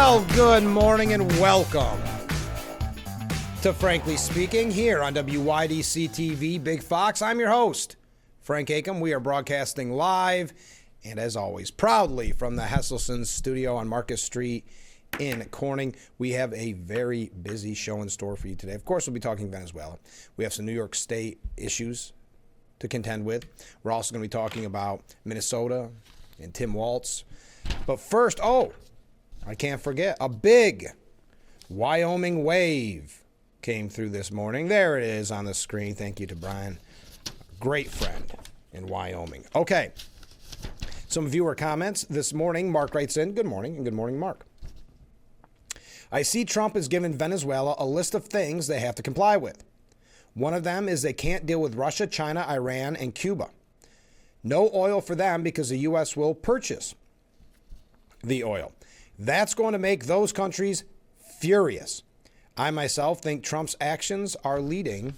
Well, good morning and welcome to Frankly Speaking here on WYDC TV Big Fox. I'm your host, Frank Acom. We are broadcasting live and, as always, proudly from the Hesselson studio on Marcus Street in Corning. We have a very busy show in store for you today. Of course, we'll be talking Venezuela. We have some New York State issues to contend with. We're also going to be talking about Minnesota and Tim Walz. But first, I can't forget, a big Wyoming wave came through this morning. There it is on the screen. Thank you to Brian, great friend in Wyoming. Okay, some viewer comments this morning. Mark writes in, good morning, and good morning, Mark. I see Trump has given Venezuela a list of things they have to comply with. One of them is they can't deal with Russia, China, Iran, and Cuba. No oil for them because the U.S. will purchase the oil. That's going to make those countries furious. I myself think Trump's actions are leading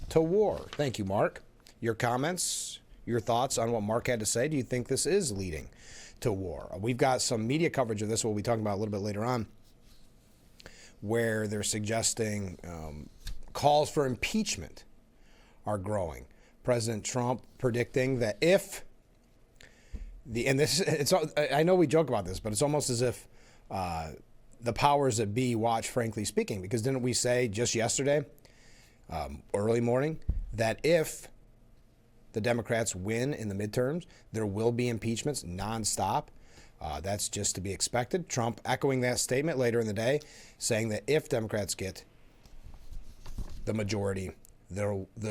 to war. Thank you, Mark. Your comments, your thoughts on what Mark had to say. Do you think this is leading to war? We've got some media coverage of this we'll be talking about a little bit later on, where they're suggesting calls for impeachment are growing. President Trump predicting that if I know we joke about this, but it's almost as if the powers that be watch Frankly Speaking, because didn't we say just yesterday, early morning, that if the Democrats win in the midterms, there will be impeachments nonstop? That's just to be expected. Trump echoing that statement later in the day, saying that if Democrats get the majority, they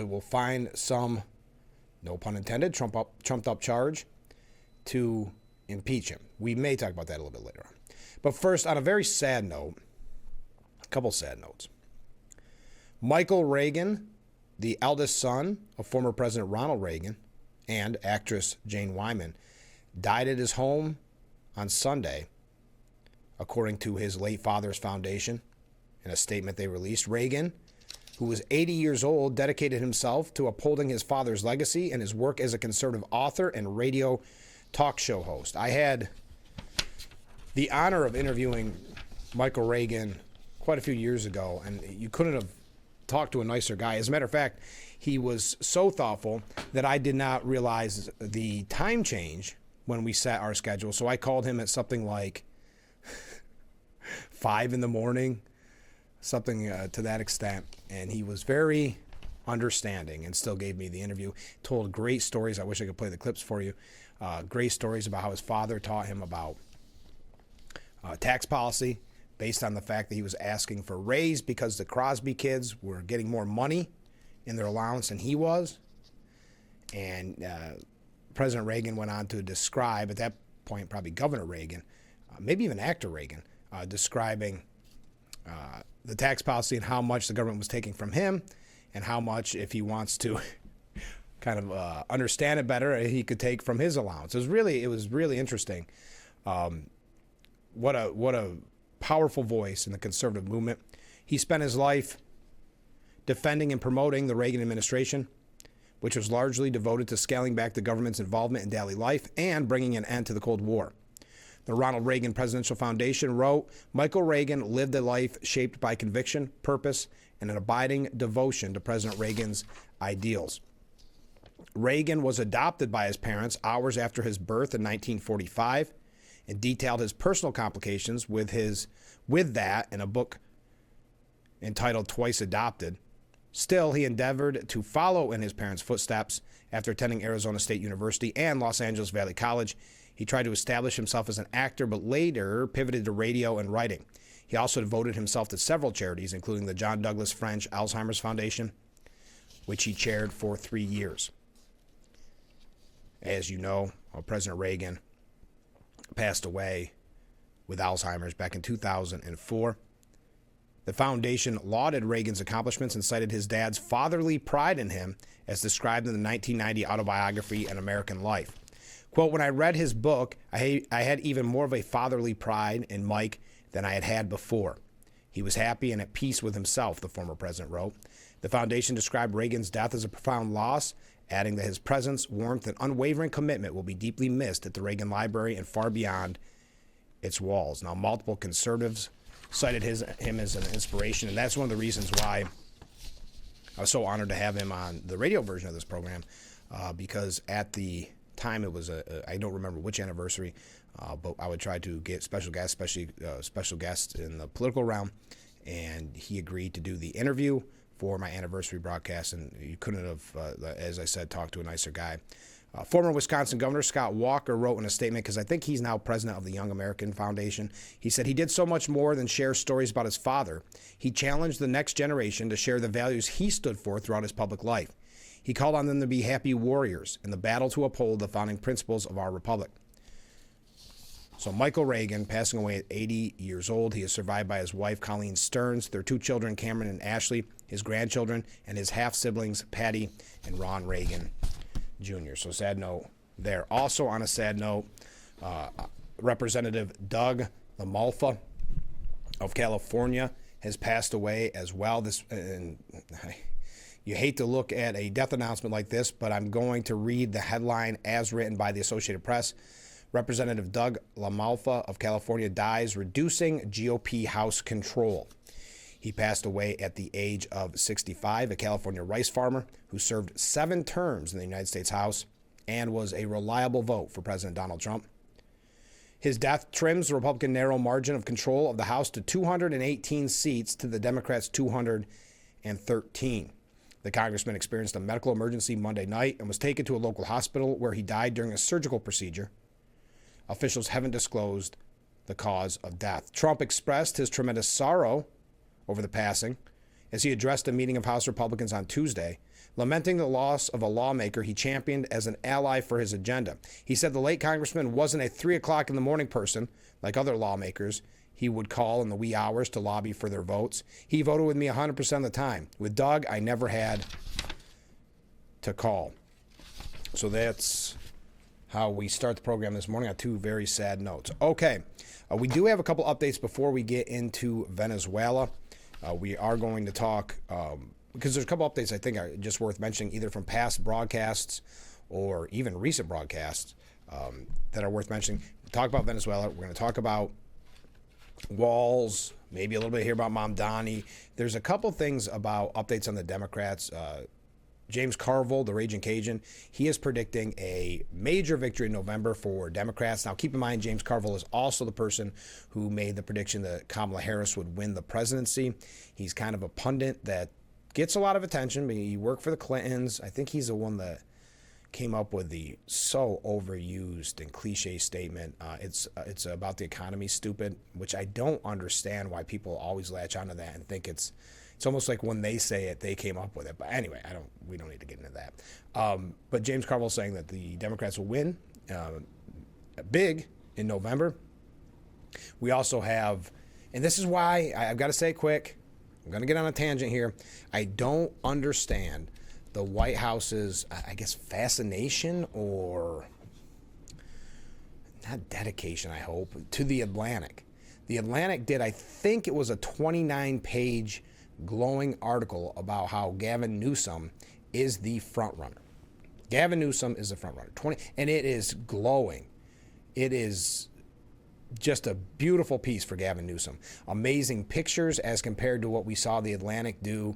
will find some, no pun intended, trumped up charge to impeach him. We may talk about that a little bit later on. But first, on a very sad note, a couple sad notes. Michael Reagan, the eldest son of former President Ronald Reagan and actress Jane Wyman, died at his home on Sunday, according to his late father's foundation in a statement they released. Reagan, who was 80 years old, dedicated himself to upholding his father's legacy and his work as a conservative author and radio talk show host. I had the honor of interviewing Michael Reagan quite a few years ago, and you couldn't have talked to a nicer guy. As a matter of fact, he was so thoughtful that I did not realize the time change when we set our schedule. So I called him at something like 5 in the morning, something to that extent. And he was very understanding and still gave me the interview. Told great stories. I wish I could play the clips for you. Great stories about how his father taught him about tax policy based on the fact that he was asking for a raise because the Crosby kids were getting more money in their allowance than he was. And President Reagan went on to describe, at that point, probably Governor Reagan, maybe even actor Reagan, describing the tax policy and how much the government was taking from him and how much, if he wants to kind of understand it better, he could take from his allowance. It was really interesting. What a powerful voice in the conservative movement. He spent his life defending and promoting the Reagan administration, which was largely devoted to scaling back the government's involvement in daily life and bringing an end to the Cold War. The Ronald Reagan Presidential Foundation wrote, Michael Reagan lived a life shaped by conviction, purpose, and an abiding devotion to President Reagan's ideals. Reagan was adopted by his parents hours after his birth in 1945 and detailed his personal complications with that in a book entitled Twice Adopted. Still, he endeavored to follow in his parents' footsteps. After attending Arizona State University and Los Angeles Valley College, he tried to establish himself as an actor, but later pivoted to radio and writing. He also devoted himself to several charities, including the John Douglas French Alzheimer's Foundation, which he chaired for 3 years. As you know, President Reagan passed away with Alzheimer's back in 2004. The foundation lauded Reagan's accomplishments and cited his dad's fatherly pride in him, as described in the 1990 autobiography, An American Life. Quote, when I read his book, I had even more of a fatherly pride in Mike than I had had before. He was happy and at peace with himself, the former president wrote. The foundation described Reagan's death as a profound loss, adding that his presence, warmth, and unwavering commitment will be deeply missed at the Reagan Library and far beyond it's walls. Now, multiple conservatives cited him as an inspiration, and that's one of the reasons why I was so honored to have him on the radio version of this program, because at the time it was I don't remember which anniversary, but I would try to get special guests, especially special guests in the political realm, and he agreed to do the interview for my anniversary broadcast, and you couldn't have, as I said, talked to a nicer guy. Former Wisconsin Governor Scott Walker wrote in a statement, because I think he's now president of the Young American Foundation. He said he did so much more than share stories about his father. He challenged the next generation to share the values he stood for throughout his public life. He called on them to be happy warriors in the battle to uphold the founding principles of our republic. So Michael Reagan, passing away at 80 years old. He is survived by his wife, Colleen Stearns, their two children, Cameron and Ashley, his grandchildren, and his half-siblings, Patty and Ron Reagan Jr. So sad note there. Also on a sad note, Representative Doug LaMalfa of California has passed away as well. You hate to look at a death announcement like this, but I'm going to read the headline as written by the Associated Press. Representative Doug LaMalfa of California dies, reducing GOP House control. He passed away at the age of 65, a California rice farmer who served 7 terms in the United States House and was a reliable vote for President Donald Trump. His death trims the Republican narrow margin of control of the House to 218 seats to the Democrats' 213. The congressman experienced a medical emergency Monday night and was taken to a local hospital where he died during a surgical procedure. Officials haven't disclosed the cause of death. Trump expressed his tremendous sorrow over the passing as he addressed a meeting of House Republicans on Tuesday, lamenting the loss of a lawmaker he championed as an ally for his agenda. He said the late congressman wasn't a 3 o'clock in the morning person like other lawmakers he would call in the wee hours to lobby for their votes. He voted with me 100% of the time. With Doug, I never had to call. So that's how we start the program this morning on 2 very sad notes. Okay, we do have a couple updates before we get into Venezuela. We are going to talk, because there's a couple updates I think are just worth mentioning, either from past broadcasts or even recent broadcasts that are worth mentioning. We'll talk about Venezuela. We're going to talk about Walls, maybe a little bit here about Mamdani. There's a couple things about updates on the Democrats. James Carville, the Raging Cajun, he is predicting a major victory in November for Democrats. Now, keep in mind, James Carville is also the person who made the prediction that Kamala Harris would win the presidency. He's kind of a pundit that gets a lot of attention. He worked for the Clintons. I think he's the one that came up with the so overused and cliche statement, it's about the economy, stupid, which I don't understand why people always latch onto that and think it's almost like when they say it, they came up with it. But anyway, we don't need to get into that. But James Carville saying that the Democrats will win big in November. We also have, and this is why I've got to say it quick, I'm going to get on a tangent here. I don't understand the White House's, I guess, fascination or not dedication, I hope, to the Atlantic. The Atlantic did, I think it was a 29-page glowing article about how Gavin Newsom is the front runner. Gavin Newsom is the front runner. And it is glowing. It is just a beautiful piece for Gavin Newsom. Amazing pictures as compared to what we saw the Atlantic do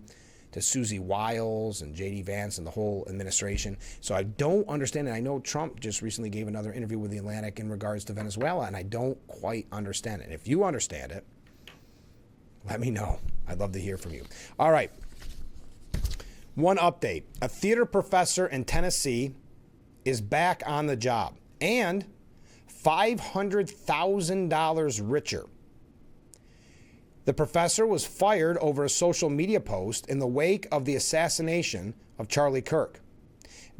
to Susie Wiles and J.D. Vance and the whole administration. So I don't understand it. I know Trump just recently gave another interview with the Atlantic in regards to Venezuela, and I don't quite understand it. If you understand it, let me know. I'd love to hear from you. All right. One update. A theater professor in Tennessee is back on the job and $500,000 richer. The professor was fired over a social media post in the wake of the assassination of Charlie Kirk.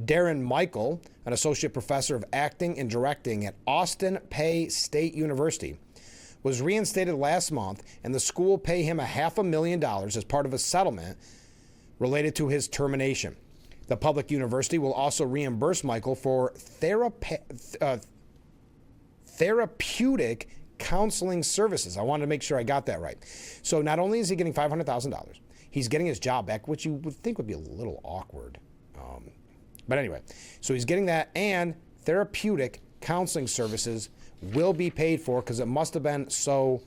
Darren Michael, an associate professor of acting and directing at Austin Peay State University, was reinstated last month, and the school will pay him $500,000 as part of a settlement related to his termination. The public university will also reimburse Michael for therapeutic counseling services. I wanted to make sure I got that right. So not only is he getting $500,000, he's getting his job back, which you would think would be a little awkward. But anyway, so he's getting that and therapeutic counseling services will be paid for because it must have been so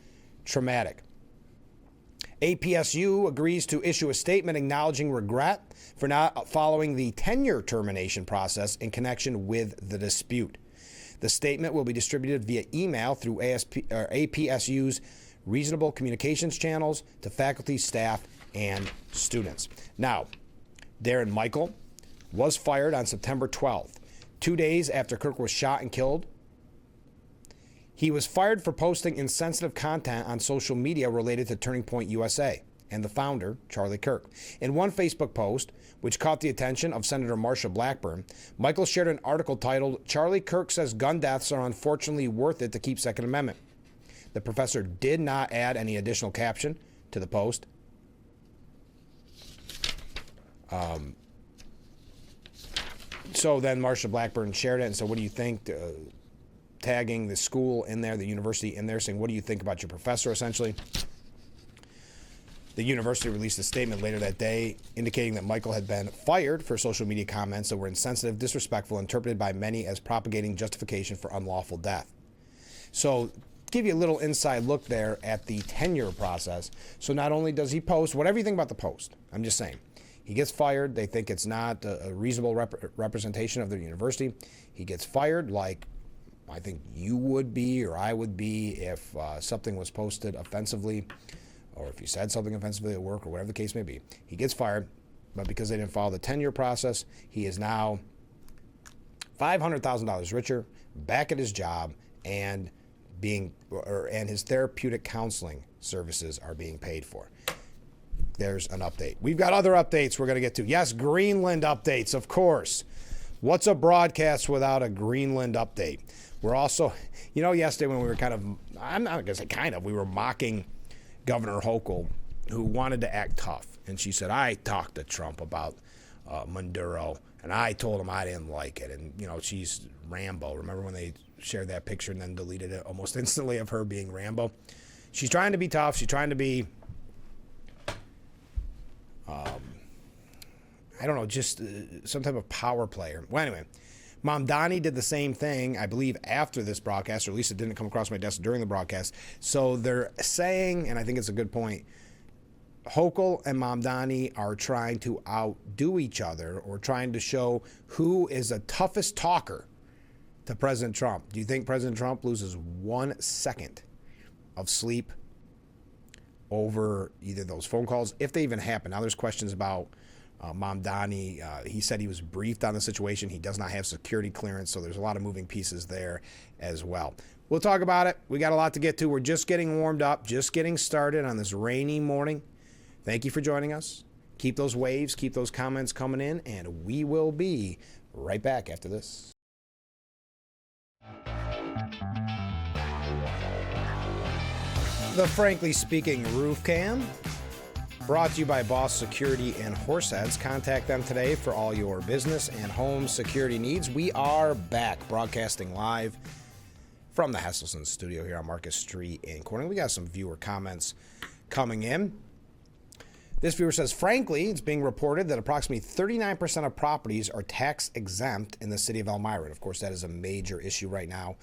traumatic. APSU agrees to issue a statement acknowledging regret for not following the tenure termination process in connection with the dispute. The statement will be distributed via email through APSU's reasonable communications channels to faculty, staff, and students. Now, Darren Michael was fired on September 12th, 2 days after Kirk was shot and killed. He was fired for posting insensitive content on social media related to Turning Point USA and the founder, Charlie Kirk. In one Facebook post, which caught the attention of Senator Marsha Blackburn, Michael shared an article titled, "Charlie Kirk says gun deaths are unfortunately worth it to keep Second Amendment." The professor did not add any additional caption to the post. So then Marsha Blackburn shared it and said, what do you think? Tagging the school in there, the university in there, saying, what do you think about your professor, essentially? The university released a statement later that day indicating that Michael had been fired for social media comments that were insensitive, disrespectful, interpreted by many as propagating justification for unlawful death. So, give you a little inside look there at the tenure process. So not only does he post, whatever you think about the post, I'm just saying, he gets fired. They think it's not a reasonable representation of their university. He gets fired like I think you would be or I would be if something was posted offensively or if you said something offensively at work or whatever the case may be. He gets fired, but because they didn't follow the tenure process, he is now $500,000 richer, back at his job, and his therapeutic counseling services are being paid for. There's an update. We've got other updates we're going to get to. Yes, Greenland updates, of course. What's a broadcast without a Greenland update? We're also, yesterday when we were I'm not going to say kind of, we were mocking Governor Hochul, who wanted to act tough. And she said, I talked to Trump about Maduro, and I told him I didn't like it. And, she's Rambo. Remember when they shared that picture and then deleted it almost instantly of her being Rambo? She's trying to be tough. She's trying to be, just some type of power player. Well, anyway, Mamdani did the same thing, I believe, after this broadcast, or at least it didn't come across my desk during the broadcast. So they're saying, and I think it's a good point, Hochul and Mamdani are trying to outdo each other or trying to show who is the toughest talker to President Trump. Do you think President Trump loses 1 second of sleep over either those phone calls, if they even happen? Now there's questions about Mamdani. He said he was briefed on the situation. He does not have security clearance, so there's a lot of moving pieces there as well. We'll talk about it. We got a lot to get to. We're just getting warmed up, just getting started on this rainy morning. Thank you for joining us. Keep those waves, keep those comments coming in, and we will be right back after this. The Frankly Speaking Roof Cam, brought to you by Boss Security and Horseheads. Contact them today for all your business and home security needs. We are back broadcasting live from the Hesselson studio here on Marcus Street in Corning. We got some viewer comments coming in. This viewer says, frankly, it's being reported that approximately 39% of properties are tax exempt in the city of Elmira. And of course, that is a major issue right now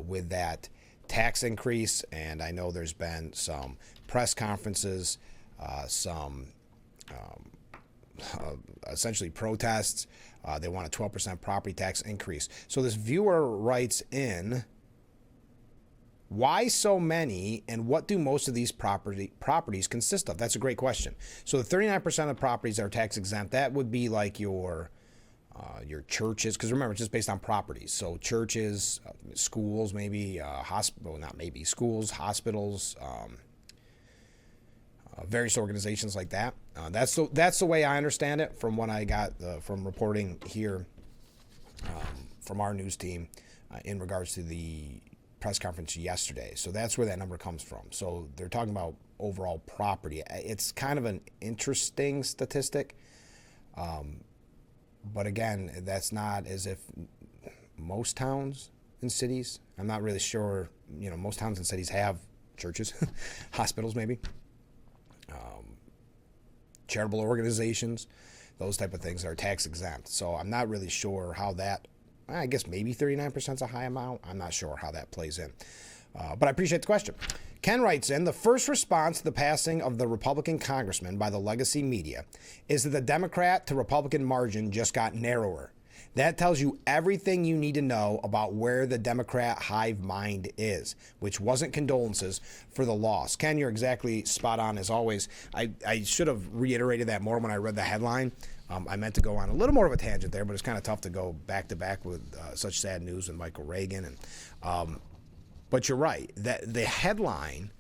with that tax increase. And I know there's been some press conferences, essentially protests. They want a 12% property tax increase. So this viewer writes in, why so many, and what do most of these properties consist of? That's a great question. So the 39% of properties that are tax exempt, that would be like your churches, because remember, it's just based on properties. So churches, schools, maybe schools, hospitals, various organizations like that. That's the way I understand it from what I got from reporting here from our news team in regards to the press conference yesterday. So that's where that number comes from. So they're talking about overall property. It's kind of an interesting statistic. But again, that's not as if most towns and cities, I'm not really sure, most towns and cities have churches, hospitals maybe, charitable organizations, those type of things are tax exempt. So I'm not really sure how that I guess maybe 39% is a high amount. I'm not sure how that plays in. But I appreciate the question. Ken writes in, the first response to the passing of the Republican congressman by the legacy media is that the Democrat to Republican margin just got narrower. That tells you everything you need to know about where the Democrat hive mind is, which wasn't condolences for the loss. Ken, you're exactly spot on as always. I should have reiterated that more when I read the headline. I meant to go on a little more of a tangent there, but it's kind of tough to go back to back with such sad news with Michael Reagan. But you're right. That the headline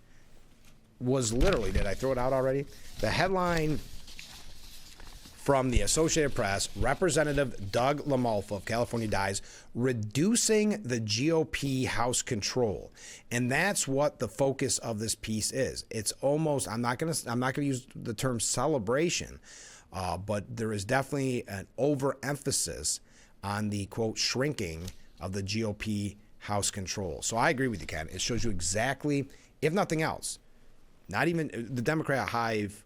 was literally, did I throw it out already? The headline from the Associated Press, Representative Doug LaMalfa of California dies, reducing the GOP House control. And that's what the focus of this piece is. It's almost, I'm not going to use the term celebration, but there is definitely an overemphasis on the, quote, shrinking of the GOP House control. So I agree with you, Ken. It shows you exactly, if nothing else, not even the Democrat hive,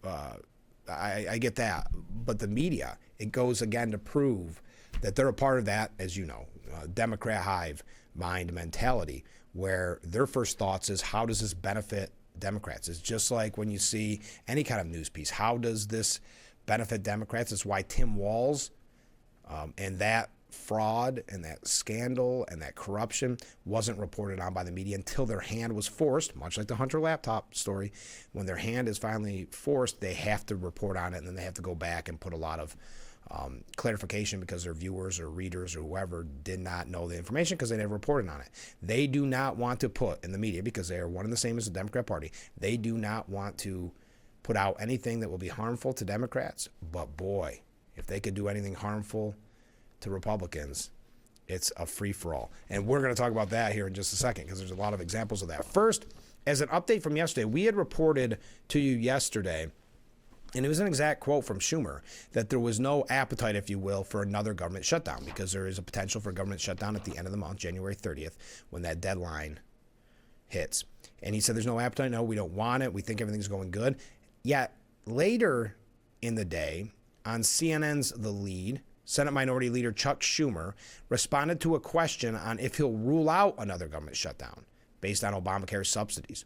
I get that, but the media, it goes again to prove that they're a part of that, as you know, Democrat hive mind mentality, where their first thoughts is, how does this benefit Democrats? It's just like when you see any kind of news piece, how does this benefit Democrats? It's why Tim Walz and that fraud and that scandal and that corruption wasn't reported on by the media until their hand was forced, much like the Hunter laptop story. When their hand is finally forced, they have to report on it, and then they have to go back and put a lot of clarification because their viewers or readers or whoever did not know the information because they never reported on it. They do not want to put in the media, because they are one and the same as the Democrat Party, they do not want to put out anything that will be harmful to Democrats. But boy, if they could do anything harmful to Republicans, it's a free-for-all. And we're going to talk about that here in just a second, because there's a lot of examples of that. First, as an update from yesterday, we had reported to you yesterday, and it was an exact quote from Schumer, that there was no appetite, if you will, for another government shutdown, because there is a potential for a government shutdown at the end of the month, January 30th, when that deadline hits. And he said there's no appetite. No, we don't want it. We think everything's going good. Yet later in the day, on CNN's The Lead, Senate Minority Leader Chuck Schumer responded to a question on if he'll rule out another government shutdown based on Obamacare subsidies.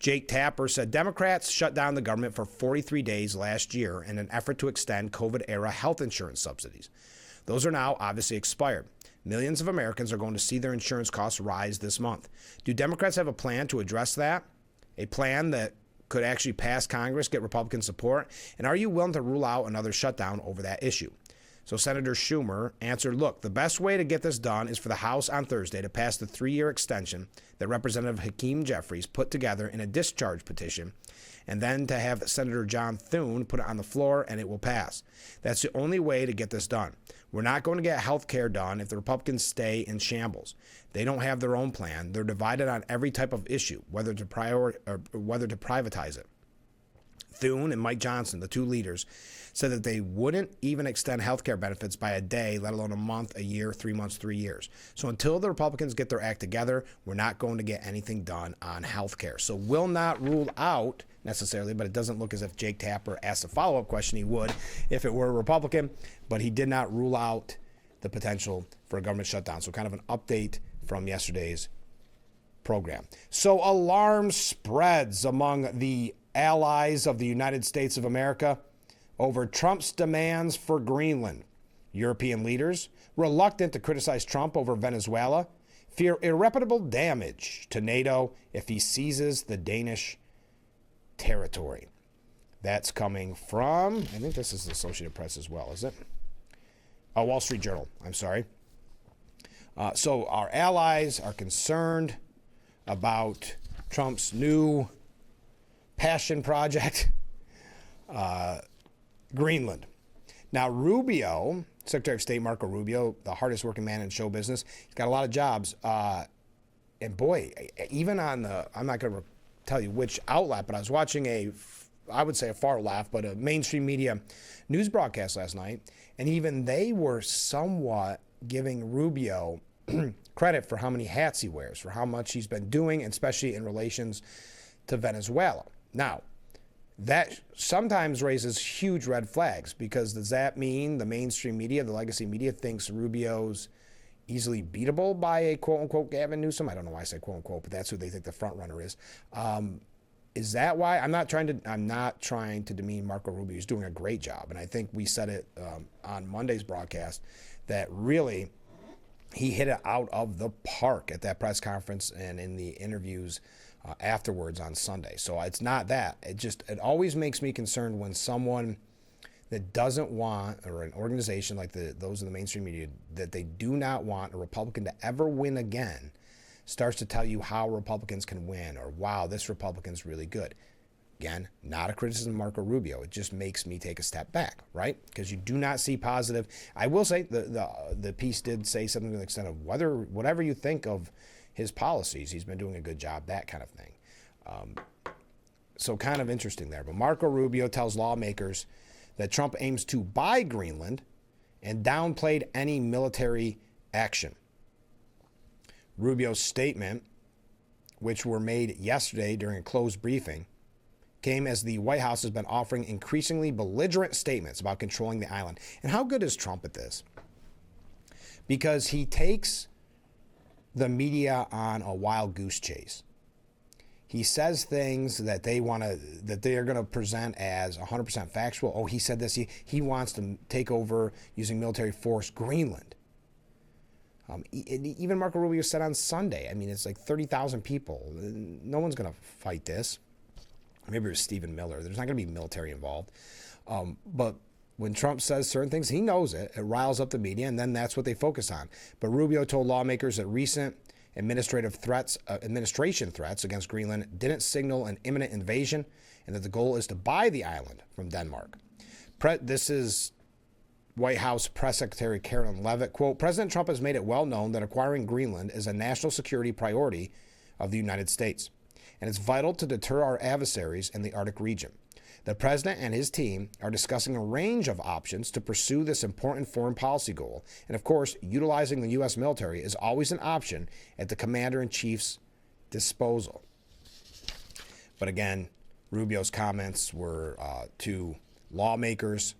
Jake Tapper said Democrats shut down the government for 43 days last year in an effort to extend COVID-era health insurance subsidies. Those are now obviously expired. Millions of Americans are going to see their insurance costs rise this month. Do Democrats have a plan to address that? A plan that could actually pass Congress, get Republican support? And are you willing to rule out another shutdown over that issue? So Senator Schumer answered, look, the best way to get this done is for the House on Thursday to pass the 3-year extension that Representative Hakeem Jeffries put together in a discharge petition, and then to have Senator John Thune put it on the floor, and it will pass. That's the only way to get this done. We're not going to get health care done if the Republicans stay in shambles. They don't have their own plan. They're divided on every type of issue, whether to privatize it. Thune and Mike Johnson, the two leaders, said that they wouldn't even extend health care benefits by a day, let alone a month, a year, 3 months, 3 years. So until the Republicans get their act together, we're not going to get anything done on health care. So will not rule out necessarily, but it doesn't look as if Jake Tapper asked a follow-up question. He would if it were a Republican, but he did not rule out the potential for a government shutdown. So kind of an update from yesterday's program. So alarm spreads among the allies of the United States of America over Trump's demands for Greenland. European leaders, reluctant to criticize Trump over Venezuela, fear irreparable damage to NATO if he seizes the Danish territory. That's coming from, I think this is the Associated Press as well, is it? Oh, Wall Street Journal, I'm sorry. So our allies are concerned about Trump's new passion project, Greenland. Now, Rubio, Secretary of State Marco Rubio, the hardest working man in show business, he's got a lot of jobs. And boy, even on the, I'm not going to tell you which outlet, but I was watching I would say a far left, but a mainstream media news broadcast last night, and even they were somewhat giving Rubio credit for how many hats he wears, for how much he's been doing, especially in relations to Venezuela. Now, that sometimes raises huge red flags, because does that mean the mainstream media, the legacy media, thinks Rubio's easily beatable by a quote-unquote Gavin Newsom. I don't know why I say quote-unquote, but that's who they think the front runner is. Is that why? I'm not trying to demean Marco Rubio. He's doing a great job. And I think we said it on Monday's broadcast that really he hit it out of the park at that press conference and in the interviews afterwards on Sunday. So it's not that. It always makes me concerned when someone that doesn't want, or an organization like those in the mainstream media, that they do not want a Republican to ever win again, starts to tell you how Republicans can win, or wow, this Republican's really good. Again, not a criticism of Marco Rubio. It just makes me take a step back, right? Because you do not see positive. I will say the piece did say something to the extent of whatever you think of his policies, he's been doing a good job, that kind of thing. So kind of interesting there. But Marco Rubio tells lawmakers that Trump aims to buy Greenland and downplayed any military action. Rubio's statement, which were made yesterday during a closed briefing, came as the White House has been offering increasingly belligerent statements about controlling the island. And how good is Trump at this? Because he takes the media on a wild goose chase. He says things that they are going to present as 100% factual. Oh, he said this. He wants to take over using military force Greenland. Even Marco Rubio said on Sunday, I mean, it's like 30,000 people. No one's going to fight this. Maybe it was Stephen Miller. There's not going to be military involved. But when Trump says certain things, he knows it. It riles up the media, and then that's what they focus on. But Rubio told lawmakers that recent administration threats against Greenland didn't signal an imminent invasion, and that the goal is to buy the island from Denmark. This is White House Press Secretary Karen Leavitt. Quote, President Trump has made it well known that acquiring Greenland is a national security priority of the United States, and it's vital to deter our adversaries in the Arctic region. The president and his team are discussing a range of options to pursue this important foreign policy goal. And of course, utilizing the U.S. military is always an option at the commander-in-chief's disposal. But again, Rubio's comments were to lawmakers,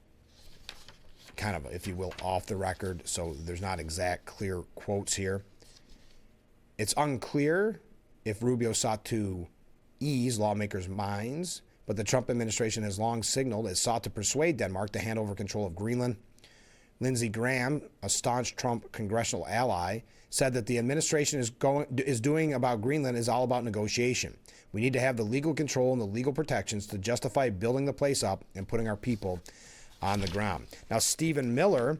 kind of, if you will, off the record. So there's not exact clear quotes here. It's unclear if Rubio sought to ease lawmakers' minds, but the Trump administration has long signaled it sought to persuade Denmark to hand over control of Greenland. Lindsey Graham, a staunch Trump congressional ally, said that the administration is doing about Greenland is all about negotiation. We need to have the legal control and the legal protections to justify building the place up and putting our people on the ground. Now, Stephen Miller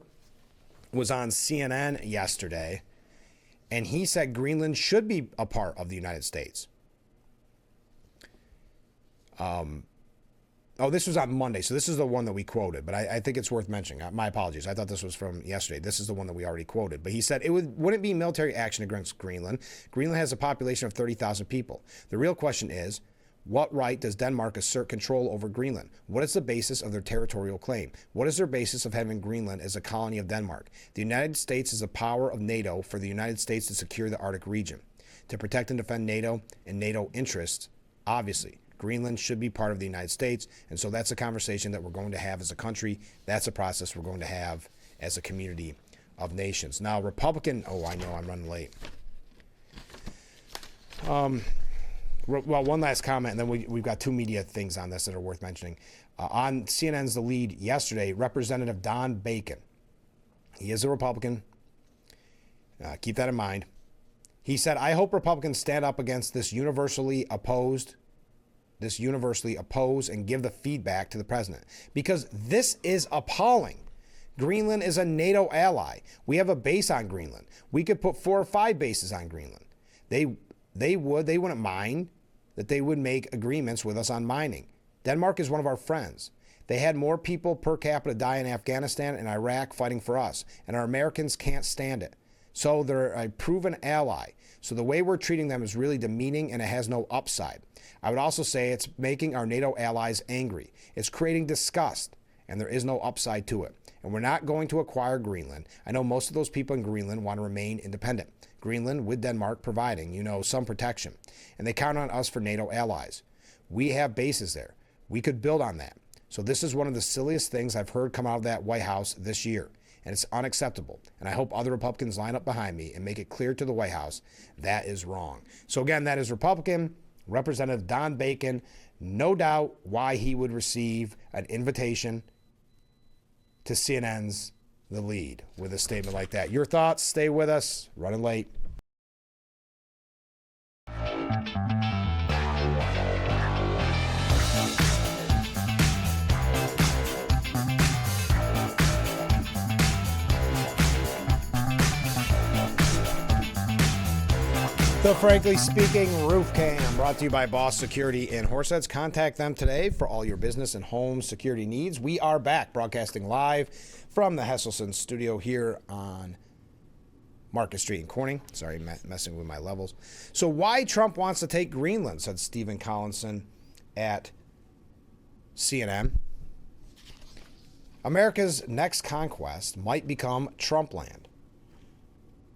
was on CNN yesterday, and he said Greenland should be a part of the United States. This was on Monday, so this is the one that we quoted, but I think it's worth mentioning. My apologies. I thought this was from yesterday. This is the one that we already quoted. But he said wouldn't be military action against Greenland. Greenland has a population of 30,000 people. The real question is, what right does Denmark assert control over Greenland? What is the basis of their territorial claim? What is their basis of having Greenland as a colony of Denmark? The United States is the power of NATO for the United States to secure the Arctic region, to protect and defend NATO and NATO interests, obviously. Greenland should be part of the United States, and so that's a conversation that we're going to have as a country. That's a process we're going to have as a community of nations. Now, I know I'm running late. Well, one last comment, and then we've got two media things on this that are worth mentioning. On CNN's The Lead yesterday, Representative Don Bacon, he is a Republican. Keep that in mind. He said, I hope Republicans stand up against this universally oppose and give the feedback to the president, because this is appalling. Greenland is a NATO ally. We have a base on Greenland. We could put 4 or 5 bases on Greenland. They wouldn't mind that they would make agreements with us on mining. Denmark is one of our friends. They had more people per capita die in Afghanistan and Iraq fighting for us, and our Americans can't stand it. So they're a proven ally. So the way we're treating them is really demeaning, and it has no upside. I would also say it's making our NATO allies angry. It's creating disgust, and there is no upside to it. And we're not going to acquire Greenland. I know most of those people in Greenland want to remain independent. Greenland, with Denmark providing, some protection. And they count on us for NATO allies. We have bases there. We could build on that. So this is one of the silliest things I've heard come out of that White House this year. and it's unacceptable. And I hope other Republicans line up behind me and make it clear to the White House that is wrong. So again, that is Republican Representative Don Bacon. No doubt why he would receive an invitation to CNN's The Lead with a statement like that. Your thoughts? Stay with us. Running late. The Frankly Speaking Roof Cam, brought to you by Boss Security in Horseheads. Contact them today for all your business and home security needs. We are back broadcasting live from the Hesselson studio here on Market Street in Corning. Sorry, messing with my levels. So why Trump wants to take Greenland, said Stephen Collinson at CNN. America's next conquest might become Trumpland.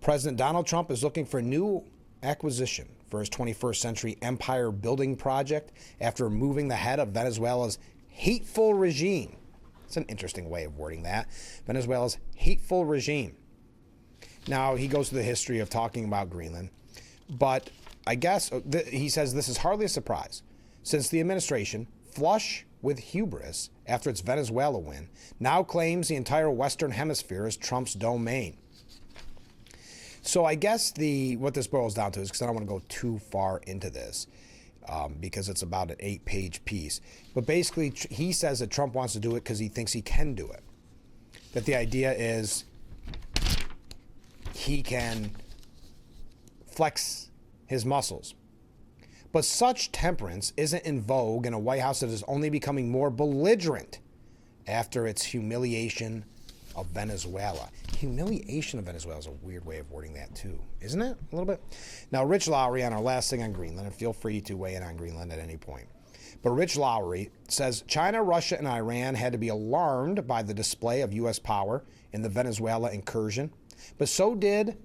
President Donald Trump is looking for new acquisition for his 21st century empire building project after removing the head of Venezuela's hateful regime. It's an interesting way of wording that. Venezuela's hateful regime. Now, he goes through the history of talking about Greenland, but I guess he says this is hardly a surprise, since the administration, flush with hubris after its Venezuela win, now claims the entire Western Hemisphere is Trump's domain. So I guess what this boils down to is, because I don't want to go too far into this, because it's about an 8-page piece. But basically, he says that Trump wants to do it because he thinks he can do it. That the idea is he can flex his muscles. But such temperance isn't in vogue in a White House that is only becoming more belligerent after its humiliation of Venezuela. Humiliation of Venezuela is a weird way of wording that too, isn't it? A little bit. Now, Rich Lowry on our last thing on Greenland, and feel free to weigh in on Greenland at any point. But Rich Lowry says China, Russia, and Iran had to be alarmed by the display of U.S. power in the Venezuela incursion, but so did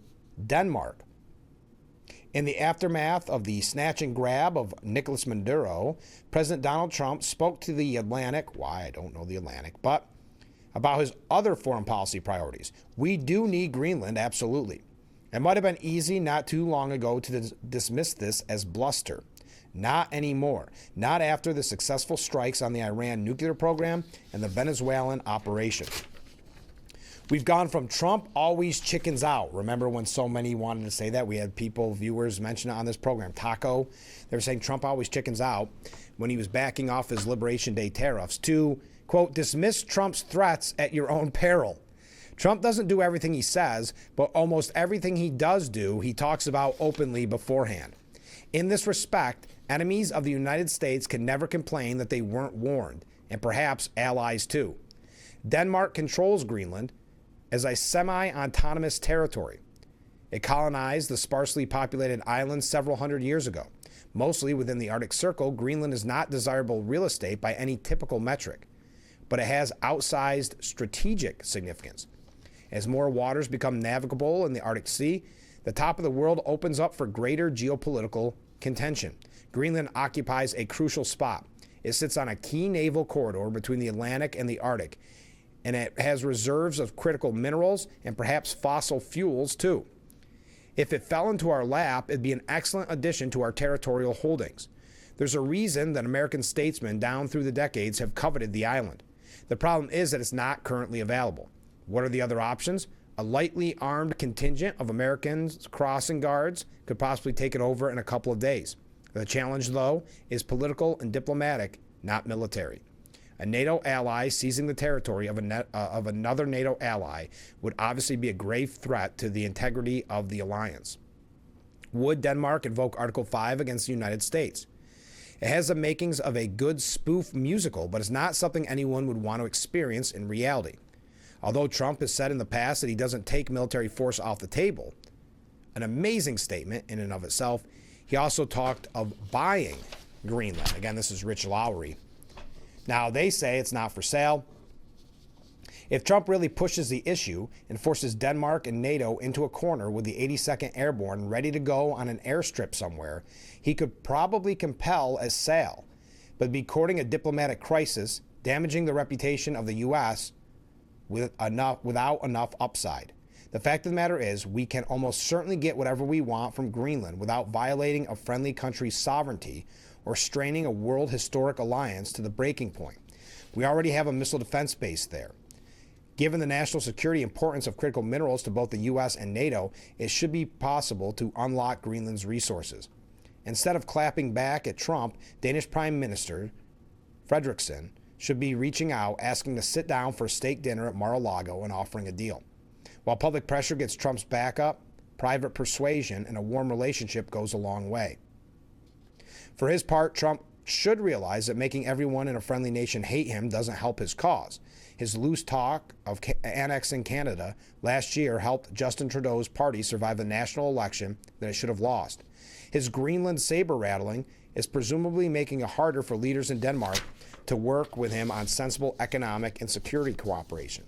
Denmark. In the aftermath of the snatch and grab of Nicolas Maduro, President Donald Trump spoke to the Atlantic, why I don't know the Atlantic, but about his other foreign policy priorities. We do need Greenland, absolutely. It might have been easy not too long ago to dismiss this as bluster. Not anymore. Not after the successful strikes on the Iran nuclear program and the Venezuelan operation. We've gone from Trump always chickens out. Remember when so many wanted to say that? We had viewers mention it on this program. Taco, they were saying Trump always chickens out when he was backing off his Liberation Day tariffs to, quote, dismiss Trump's threats at your own peril. Trump doesn't do everything he says, but almost everything he does do, he talks about openly beforehand. In this respect, enemies of the United States can never complain that they weren't warned, and perhaps allies too. Denmark controls Greenland as a semi-autonomous territory. It colonized the sparsely populated island several hundred years ago. Mostly within the Arctic Circle, Greenland is not desirable real estate by any typical metric, but it has outsized strategic significance. As more waters become navigable in the Arctic Sea, the top of the world opens up for greater geopolitical contention. Greenland occupies a crucial spot. It sits on a key naval corridor between the Atlantic and the Arctic, and it has reserves of critical minerals and perhaps fossil fuels too. If it fell into our lap, it'd be an excellent addition to our territorial holdings. There's a reason that American statesmen down through the decades have coveted the island. The problem is that it's not currently available. What are the other options? A lightly armed contingent of Americans crossing guards could possibly take it over in a couple of days. The challenge, though, is political and diplomatic, not military. A NATO ally seizing the territory of another NATO ally would obviously be a grave threat to the integrity of the alliance. Would Denmark invoke Article 5 against the United States? It has the makings of a good spoof musical, but it's not something anyone would want to experience in reality. Although Trump has said in the past that he doesn't take military force off the table, an amazing statement in and of itself, he also talked of buying Greenland. Again, this is Rich Lowry. Now, they say it's not for sale. If Trump really pushes the issue and forces Denmark and NATO into a corner with the 82nd Airborne ready to go on an airstrip somewhere, he could probably compel a sale, but be courting a diplomatic crisis, damaging the reputation of the U.S., without enough upside. The fact of the matter is, we can almost certainly get whatever we want from Greenland without violating a friendly country's sovereignty or straining a world historic alliance to the breaking point. We already have a missile defense base there. Given the national security importance of critical minerals to both the U.S. and NATO, it should be possible to unlock Greenland's resources. Instead of clapping back at Trump, Danish Prime Minister Frederiksen should be reaching out, asking to sit down for a steak dinner at Mar-a-Lago and offering a deal. While public pressure gets Trump's back up, private persuasion and a warm relationship goes a long way. For his part, Trump should realize that making everyone in a friendly nation hate him doesn't help his cause. His loose talk of annexing Canada last year helped Justin Trudeau's party survive the national election that it should have lost. His Greenland saber rattling is presumably making it harder for leaders in Denmark to work with him on sensible economic and security cooperation.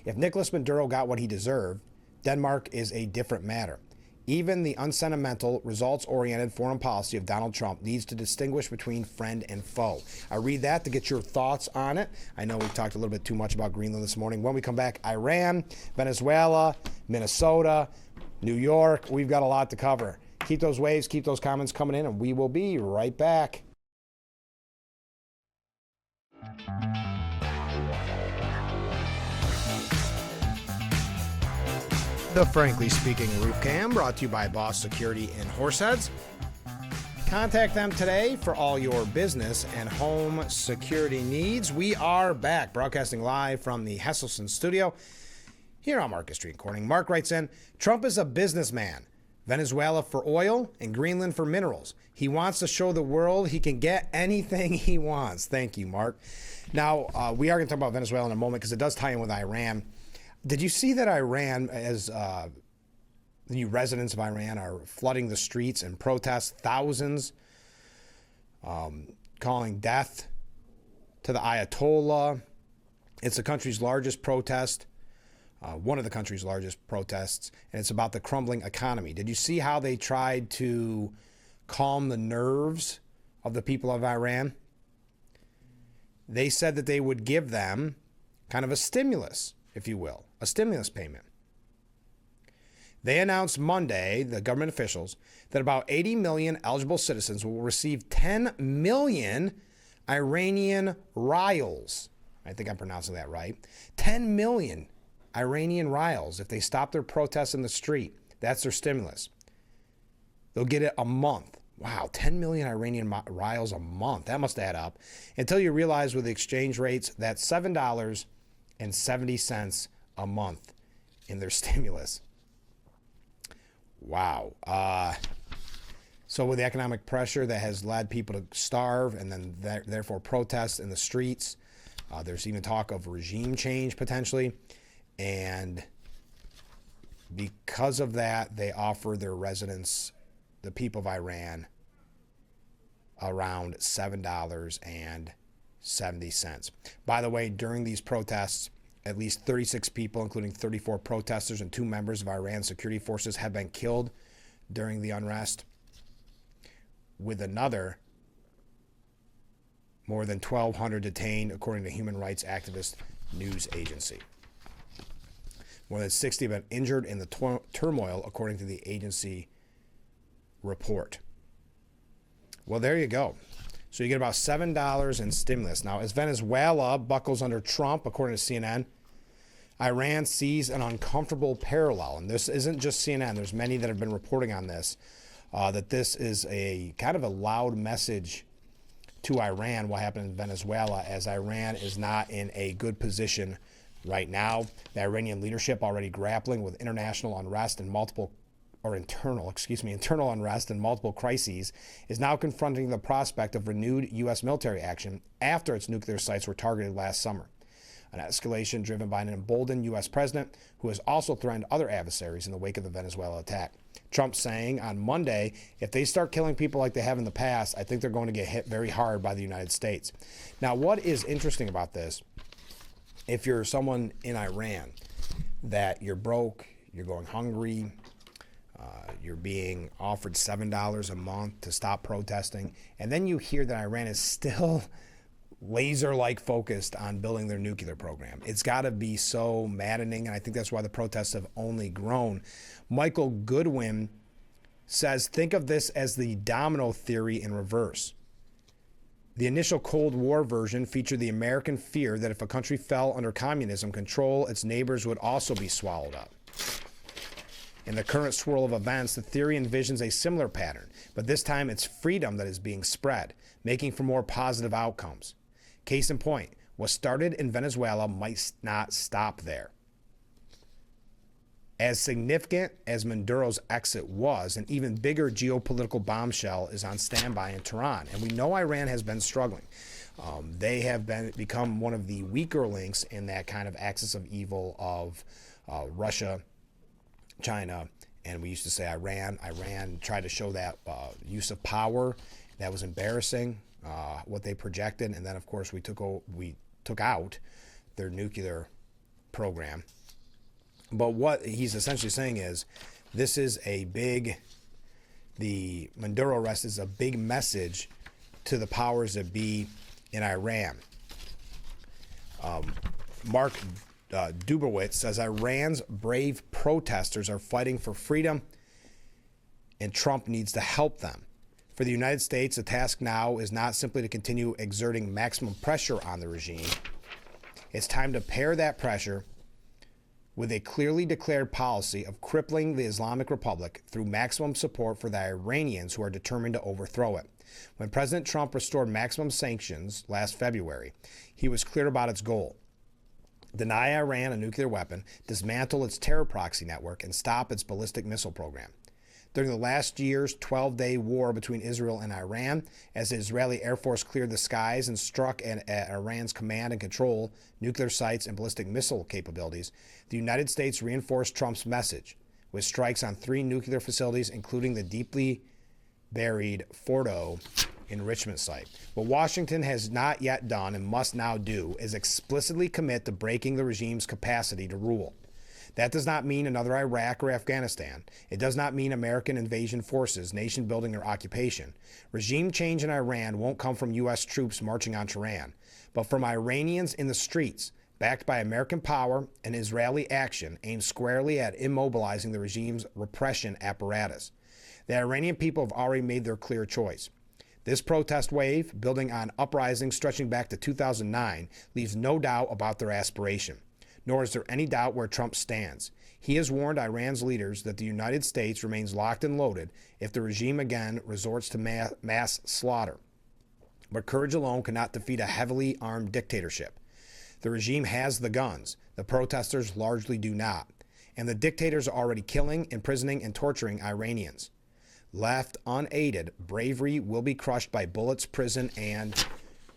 If Nicolas Maduro got what he deserved, Denmark is a different matter. Even the unsentimental, results-oriented foreign policy of Donald Trump needs to distinguish between friend and foe. I read that to get your thoughts on it. I know we've talked a little bit too much about Greenland this morning. When we come back, Iran, Venezuela, Minnesota, New York. We've got a lot to cover. Keep those waves, keep those comments coming in, and we will be right back. The Frankly Speaking Roof Cam, brought to you by Boss Security in Horseheads. Contact them today for all your business and home security needs. We are back, broadcasting live from the Hesselson studio here on Market Street Corning. Mark writes in, Trump is a businessman. Venezuela for oil and Greenland for minerals. He wants to show the world he can get anything he wants. Thank you, Mark. Now, we are going to talk about Venezuela in a moment because it does tie in with Iran. Did you see that Iran, as the residents of Iran are flooding the streets and protests, thousands calling death to the Ayatollah? It's the country's largest protest, one of the country's largest protests, and it's about the crumbling economy. Did you see how they tried to calm the nerves of the people of Iran? They said that they would give them kind of a stimulus, if you will, a stimulus payment. They announced Monday, the government officials, that about 80 million eligible citizens will receive 10 million Iranian rials. I think I'm pronouncing that right. 10 million Iranian rials if they stop their protests in the street. That's their stimulus. They'll get it a month. Wow, 10 million Iranian rials a month. That must add up. Until you realize with the exchange rates, that's $7.70 a month in their stimulus. Wow. So with the economic pressure that has led people to starve and then therefore protest in the streets, there's even talk of regime change potentially. And because of that, they offer their residents, the people of Iran, around $7.70. By the way, during these protests, at least 36 people, including 34 protesters and 2 members of Iran's security forces, have been killed during the unrest, with another more than 1,200 detained, according to human rights activist news agency. More than 60 have been injured in the turmoil, according to the agency report. Well, there you go. So you get about $7 in stimulus. Now, as Venezuela buckles under Trump, according to CNN, Iran sees an uncomfortable parallel. And this isn't just CNN. There's many that have been reporting on this, that this is a kind of a loud message to Iran, what happened in Venezuela, as Iran is not in a good position right now. The Iranian leadership, already grappling with international unrest and internal unrest and multiple crises, is now confronting the prospect of renewed U.S. military action after its nuclear sites were targeted last summer. An escalation driven by an emboldened U.S. president who has also threatened other adversaries in the wake of the Venezuela attack. Trump saying on Monday, if they start killing people like they have in the past, I think they're going to get hit very hard by the United States. Now, what is interesting about this, if you're someone in Iran, that you're broke, you're going hungry, you're being offered $7 a month to stop protesting, and then you hear that Iran is still laser-like focused on building their nuclear program. It's got to be so maddening, and I think that's why the protests have only grown. Michael Goodwin says, think of this as the domino theory in reverse. The initial Cold War version featured the American fear that if a country fell under communism control, its neighbors would also be swallowed up. In the current swirl of events, the theory envisions a similar pattern, but this time it's freedom that is being spread, making for more positive outcomes. Case in point, what started in Venezuela might not stop there. As significant as Maduro's exit was, an even bigger geopolitical bombshell is on standby in Tehran. And we know Iran has been struggling. They have become one of the weaker links in that kind of axis of evil of Russia, China, and we used to say Iran. Iran tried to show that use of power. That was embarrassing, what they projected. And then, of course, we took out their nuclear program. But what he's essentially saying is this is the Maduro arrest is a big message to the powers that be in Iran. Mark Dubowitz says Iran's brave protesters are fighting for freedom and Trump needs to help them. For the United States, the task now is not simply to continue exerting maximum pressure on the regime. It's time to pair that pressure with a clearly declared policy of crippling the Islamic Republic through maximum support for the Iranians who are determined to overthrow it. When President Trump restored maximum sanctions last February, he was clear about its goal: deny Iran a nuclear weapon, dismantle its terror proxy network, and stop its ballistic missile program. During the last year's 12-day war between Israel and Iran, as the Israeli Air Force cleared the skies and struck at Iran's command and control nuclear sites and ballistic missile capabilities, the United States reinforced Trump's message with strikes on 3 nuclear facilities, including the deeply buried Fordo enrichment site. What Washington has not yet done and must now do is explicitly commit to breaking the regime's capacity to rule. That does not mean another Iraq or Afghanistan. It does not mean American invasion forces, nation building, or occupation. Regime change in Iran won't come from U.S. troops marching on Tehran, but from Iranians in the streets, backed by American power and Israeli action aimed squarely at immobilizing the regime's repression apparatus. The Iranian people have already made their clear choice. This protest wave, building on uprisings stretching back to 2009, leaves no doubt about their aspiration. Nor is there any doubt where Trump stands. He has warned Iran's leaders that the United States remains locked and loaded if the regime again resorts to mass slaughter. But courage alone cannot defeat a heavily armed dictatorship. The regime has the guns. The protesters largely do not. And the dictators are already killing, imprisoning, and torturing Iranians. Left unaided, bravery will be crushed by bullets, prison, and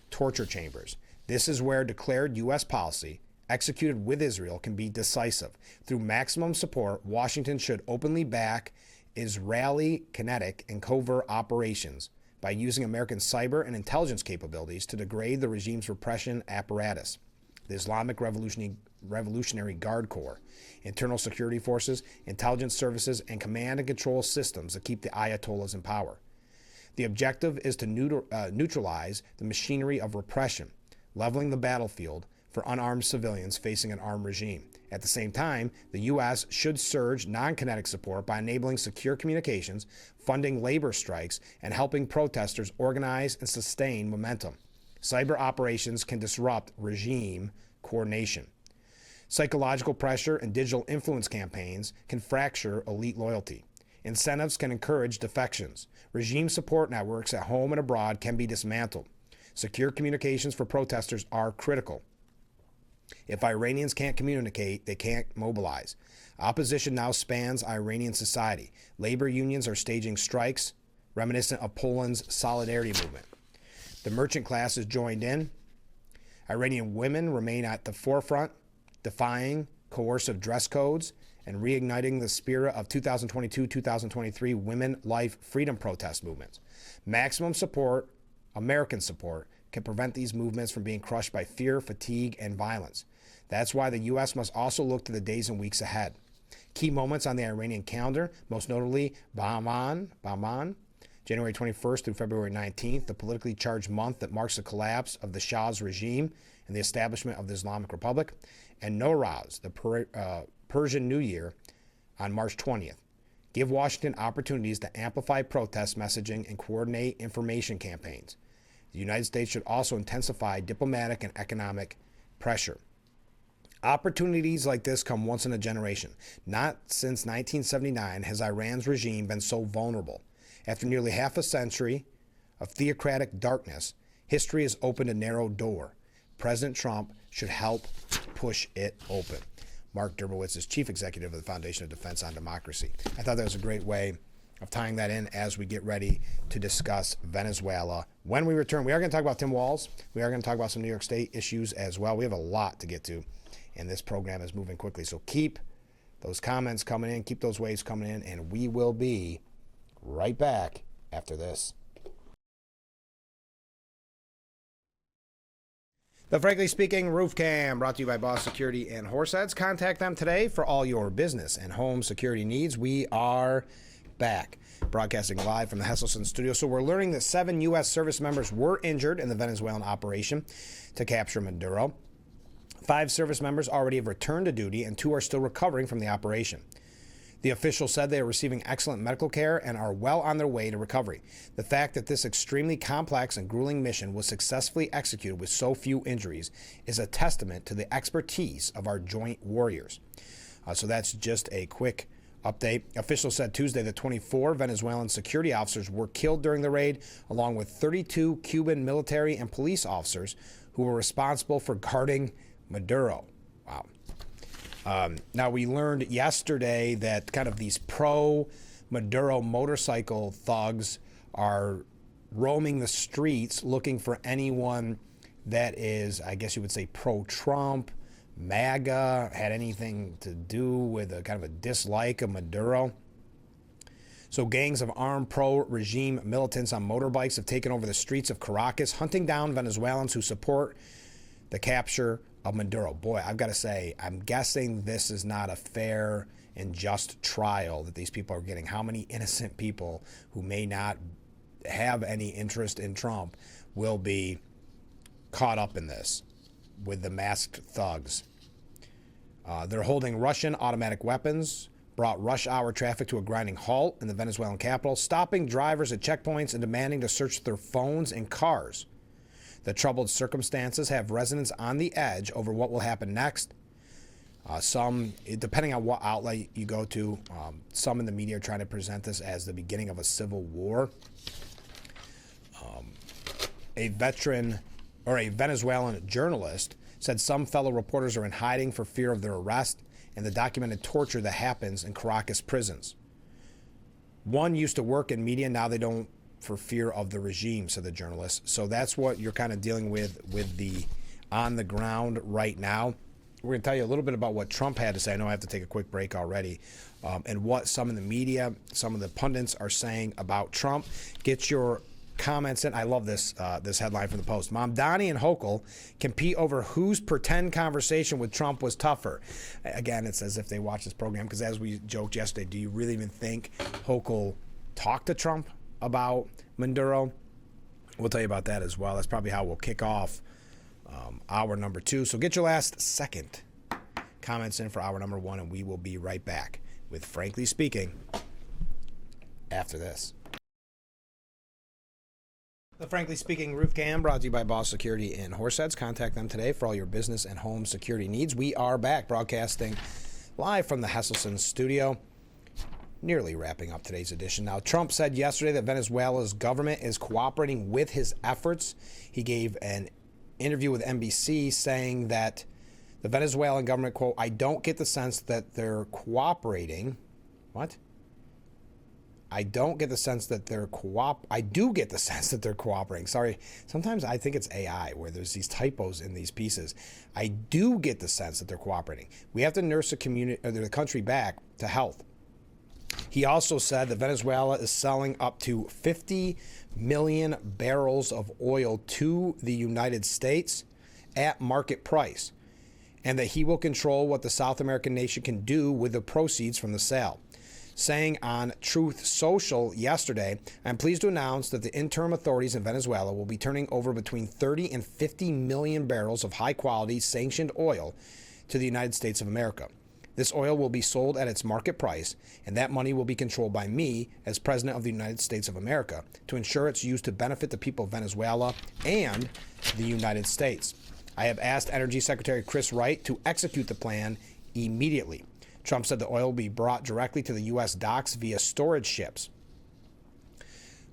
torture chambers. This is where declared U.S. policy, executed with Israel, can be decisive. Through maximum support, Washington should openly back Israeli kinetic and covert operations by using American cyber and intelligence capabilities to degrade the regime's repression apparatus. The Islamic Revolutionary Guard Corps, internal security forces, intelligence services, and command and control systems that keep the Ayatollahs in power. The objective is to neutralize the machinery of repression, leveling the battlefield for unarmed civilians facing an armed regime. At the same time, the U.S. should surge non-kinetic support by enabling secure communications, funding labor strikes, and helping protesters organize and sustain momentum. Cyber operations can disrupt regime coordination. Psychological pressure and digital influence campaigns can fracture elite loyalty. Incentives can encourage defections. Regime support networks at home and abroad can be dismantled. Secure communications for protesters are critical. If Iranians can't communicate, they can't mobilize. Opposition now spans Iranian society. Labor unions are staging strikes, reminiscent of Poland's Solidarity movement. The merchant class has joined in. Iranian women remain at the forefront, defying coercive dress codes and reigniting the spirit of 2022-2023 Women Life Freedom protest movements. Maximum support, American support, can prevent these movements from being crushed by fear, fatigue, and violence. That's why the U.S. must also look to the days and weeks ahead. Key moments on the Iranian calendar, most notably Bahman, January 21st through February 19th, the politically charged month that marks the collapse of the Shah's regime and the establishment of the Islamic Republic, and Nowruz, the Persian New Year, on March 20th. Give Washington opportunities to amplify protest messaging and coordinate information campaigns. The United States should also intensify diplomatic and economic pressure. Opportunities like this come once in a generation. Not since 1979 has Iran's regime been so vulnerable. After nearly half a century of theocratic darkness, history has opened a narrow door. President Trump should help push it open. Mark Dermowitz is chief executive of the Foundation of Defense on Democracy. I thought that was a great way of tying that in as we get ready to discuss Venezuela. When we return, we are going to talk about Tim Walz. We are going to talk about some New York State issues as well. We have a lot to get to, and this program is moving quickly. So keep those comments coming in, keep those waves coming in, and we will be right back after this. The Frankly Speaking Roof Cam, brought to you by Boss Security and Horseheads. Contact them today for all your business and home security needs. We are back, broadcasting live from the Hesselson studio. So we're learning that 7 U.S. service members were injured in the Venezuelan operation to capture Maduro. 5 service members already have returned to duty, and 2 are still recovering from the operation. The officials said they are receiving excellent medical care and are well on their way to recovery. The fact that this extremely complex and grueling mission was successfully executed with so few injuries is a testament to the expertise of our joint warriors. So that's just a quick update. Officials said Tuesday that 24 Venezuelan security officers were killed during the raid, along with 32 Cuban military and police officers who were responsible for guarding Maduro. Wow. Now, we learned yesterday that kind of these pro-Maduro motorcycle thugs are roaming the streets looking for anyone that is, I guess you would say, pro-Trump, MAGA, had anything to do with a kind of a dislike of Maduro. So gangs of armed pro-regime militants on motorbikes have taken over the streets of Caracas, hunting down Venezuelans who support the capture of Maduro. Boy, I've got to say, I'm guessing this is not a fair and just trial that these people are getting. How many innocent people who may not have any interest in Trump will be caught up in this with the masked thugs? They're holding Russian automatic weapons, brought rush hour traffic to a grinding halt in the Venezuelan capital, stopping drivers at checkpoints and demanding to search their phones and cars. The troubled circumstances have residents on the edge over what will happen next. Some, depending on what outlet you go to, some in the media are trying to present this as the beginning of a civil war. A veteran or a Venezuelan journalist said some fellow reporters are in hiding for fear of their arrest and the documented torture that happens in Caracas prisons. One used to work in media, now they don't, for fear of the regime, said the journalist. So that's what you're kind of dealing with the on the ground right now. We're going to tell you a little bit about what Trump had to say. I know I have to take a quick break already. And what some in the media, some of the pundits are saying about Trump. Get your comments in. I love this this headline from the Post. Mamdani and Hochul compete over whose pretend conversation with Trump was tougher. Again, it's as if they watch this program, because as we joked yesterday, do you really even think Hochul talked to Trump about Maduro? We'll tell you about that as well. That's probably how we'll kick off hour number 2. So get your last second comments in for hour number 1, and we will be right back with Frankly Speaking after this. The Frankly Speaking Roof Cam, brought to you by Boss Security and Horseheads. Contact them today for all your business and home security needs. We are back, broadcasting live from the Hesselson studio, nearly wrapping up today's edition. Now, Trump said yesterday that Venezuela's government is cooperating with his efforts. He gave an interview with NBC saying that the Venezuelan government, quote, I don't get the sense that they're cooperating. What? I don't get the sense that they're I do get the sense that they're cooperating. Sorry, sometimes I think it's AI where there's these typos in these pieces. I do get the sense that they're cooperating. We have to nurse the country back to health. He also said that Venezuela is selling up to 50 million barrels of oil to the United States at market price, and that he will control what the South American nation can do with the proceeds from the sale. saying on Truth Social yesterday, "I'm pleased to announce that the interim authorities in Venezuela will be turning over between 30 and 50 million barrels of high-quality sanctioned oil to the United States of America. This oil will be sold at its market price, and that money will be controlled by me as President of the United States of America to ensure it's used to benefit the people of Venezuela and the United States. I have asked Energy Secretary Chris Wright to execute the plan immediately." Trump said the oil will be brought directly to the U.S. docks via storage ships.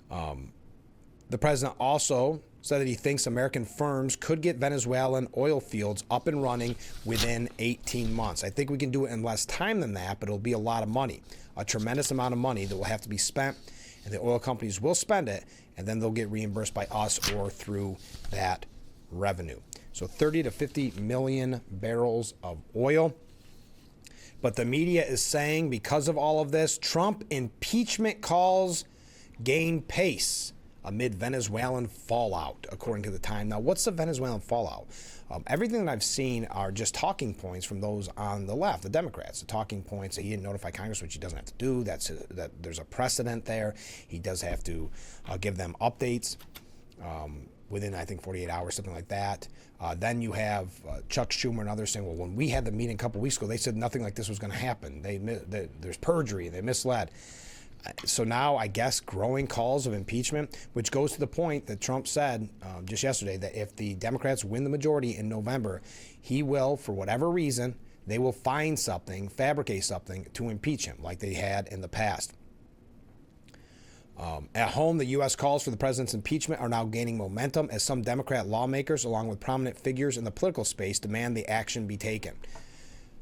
The president also said that he thinks American firms could get Venezuelan oil fields up and running within 18 months. I think we can do it in less time than that, but it'll be a lot of money, a tremendous amount of money that will have to be spent, and the oil companies will spend it, and then they'll get reimbursed by us or through that revenue. So 30 to 50 million barrels of oil. But the media is saying because of all of this, Trump impeachment calls gain pace amid Venezuelan fallout, according to the Time. Now, what's the Venezuelan fallout? Everything that I've seen are just talking points from those on the left, the Democrats. The talking points that he didn't notify Congress, which he doesn't have to do. That there's a precedent there. He does have to give them updates within, I think, 48 hours, something like that. Then you have Chuck Schumer and others saying, well, when we had the meeting a couple weeks ago, they said nothing like this was going to happen. There's perjury. They misled. So now, I guess, growing calls of impeachment, which goes to the point that Trump said just yesterday that if the Democrats win the majority in November, he will, for whatever reason, they will find something, fabricate something to impeach him like they had in the past. At home, the U.S. calls for the president's impeachment are now gaining momentum as some Democrat lawmakers, along with prominent figures in the political space, demand the action be taken.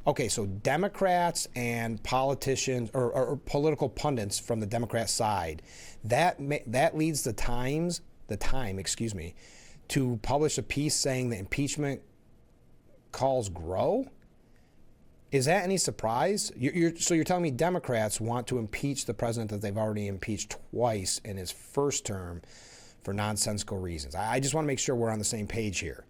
Okay, so Democrats and politicians or political pundits from the Democrat side, that leads the Time, to publish a piece saying the impeachment calls grow. Is that any surprise? So you're telling me Democrats want to impeach the president that they've already impeached twice in his first term for nonsensical reasons. I just want to make sure we're on the same page here.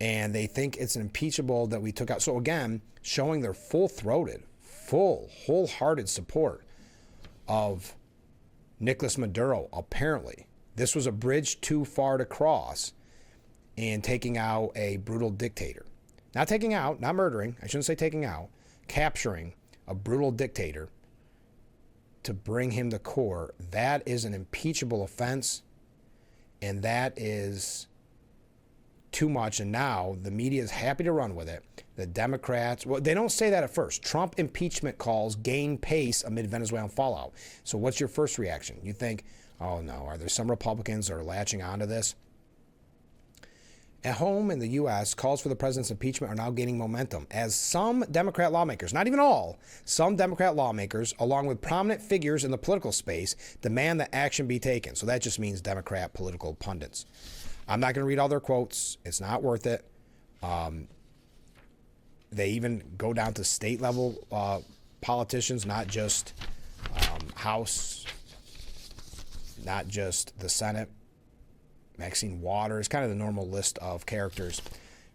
And they think it's impeachable that we took out. So again, showing their full-throated, wholehearted support of Nicolas Maduro, apparently. This was a bridge too far to cross in taking out a brutal dictator. Not taking out, not murdering, I shouldn't say taking out, capturing a brutal dictator to bring him to court. That is an impeachable offense, and that is too much. And now the media is happy to run with it. The Democrats, well, they don't say that at first. Trump impeachment calls gain pace amid Venezuelan fallout. So what's your first reaction? You think, oh no, are there some Republicans that are latching onto this? At home in the U.S., calls for the president's impeachment are now gaining momentum as some Democrat lawmakers, not even all, some Democrat lawmakers, along with prominent figures in the political space, demand that action be taken. So that just means Democrat political pundits. I'm not going to read all their quotes. It's not worth it. They even go down to state level politicians, not just House, not just the Senate. Maxine Waters, kind of the normal list of characters.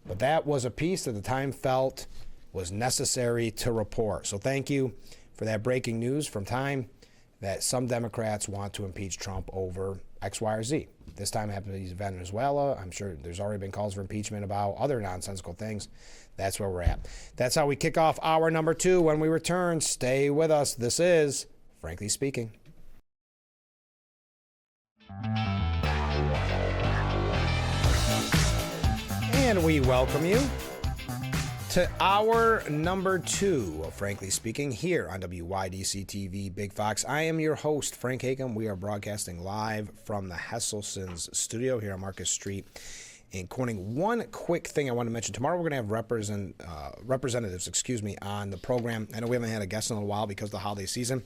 But that was a piece that the Time felt was necessary to report. So thank you for that breaking news from Time that some Democrats want to impeach Trump over X, Y, or Z. This time it happened to Venezuela. I'm sure there's already been calls for impeachment about other nonsensical things. That's where we're at. That's how we kick off hour number 2. When we return, stay with us. This is Frankly Speaking. And we welcome you to hour number 2 of Frankly Speaking here on WYDC TV Big Fox. I am your host, Frank Hakem. We are broadcasting live from the Hesselson's studio here on Marcus Street in Corning. One quick thing I want to mention. Tomorrow we're going to have representatives on the program. I know we haven't had a guest in a while because of the holiday season.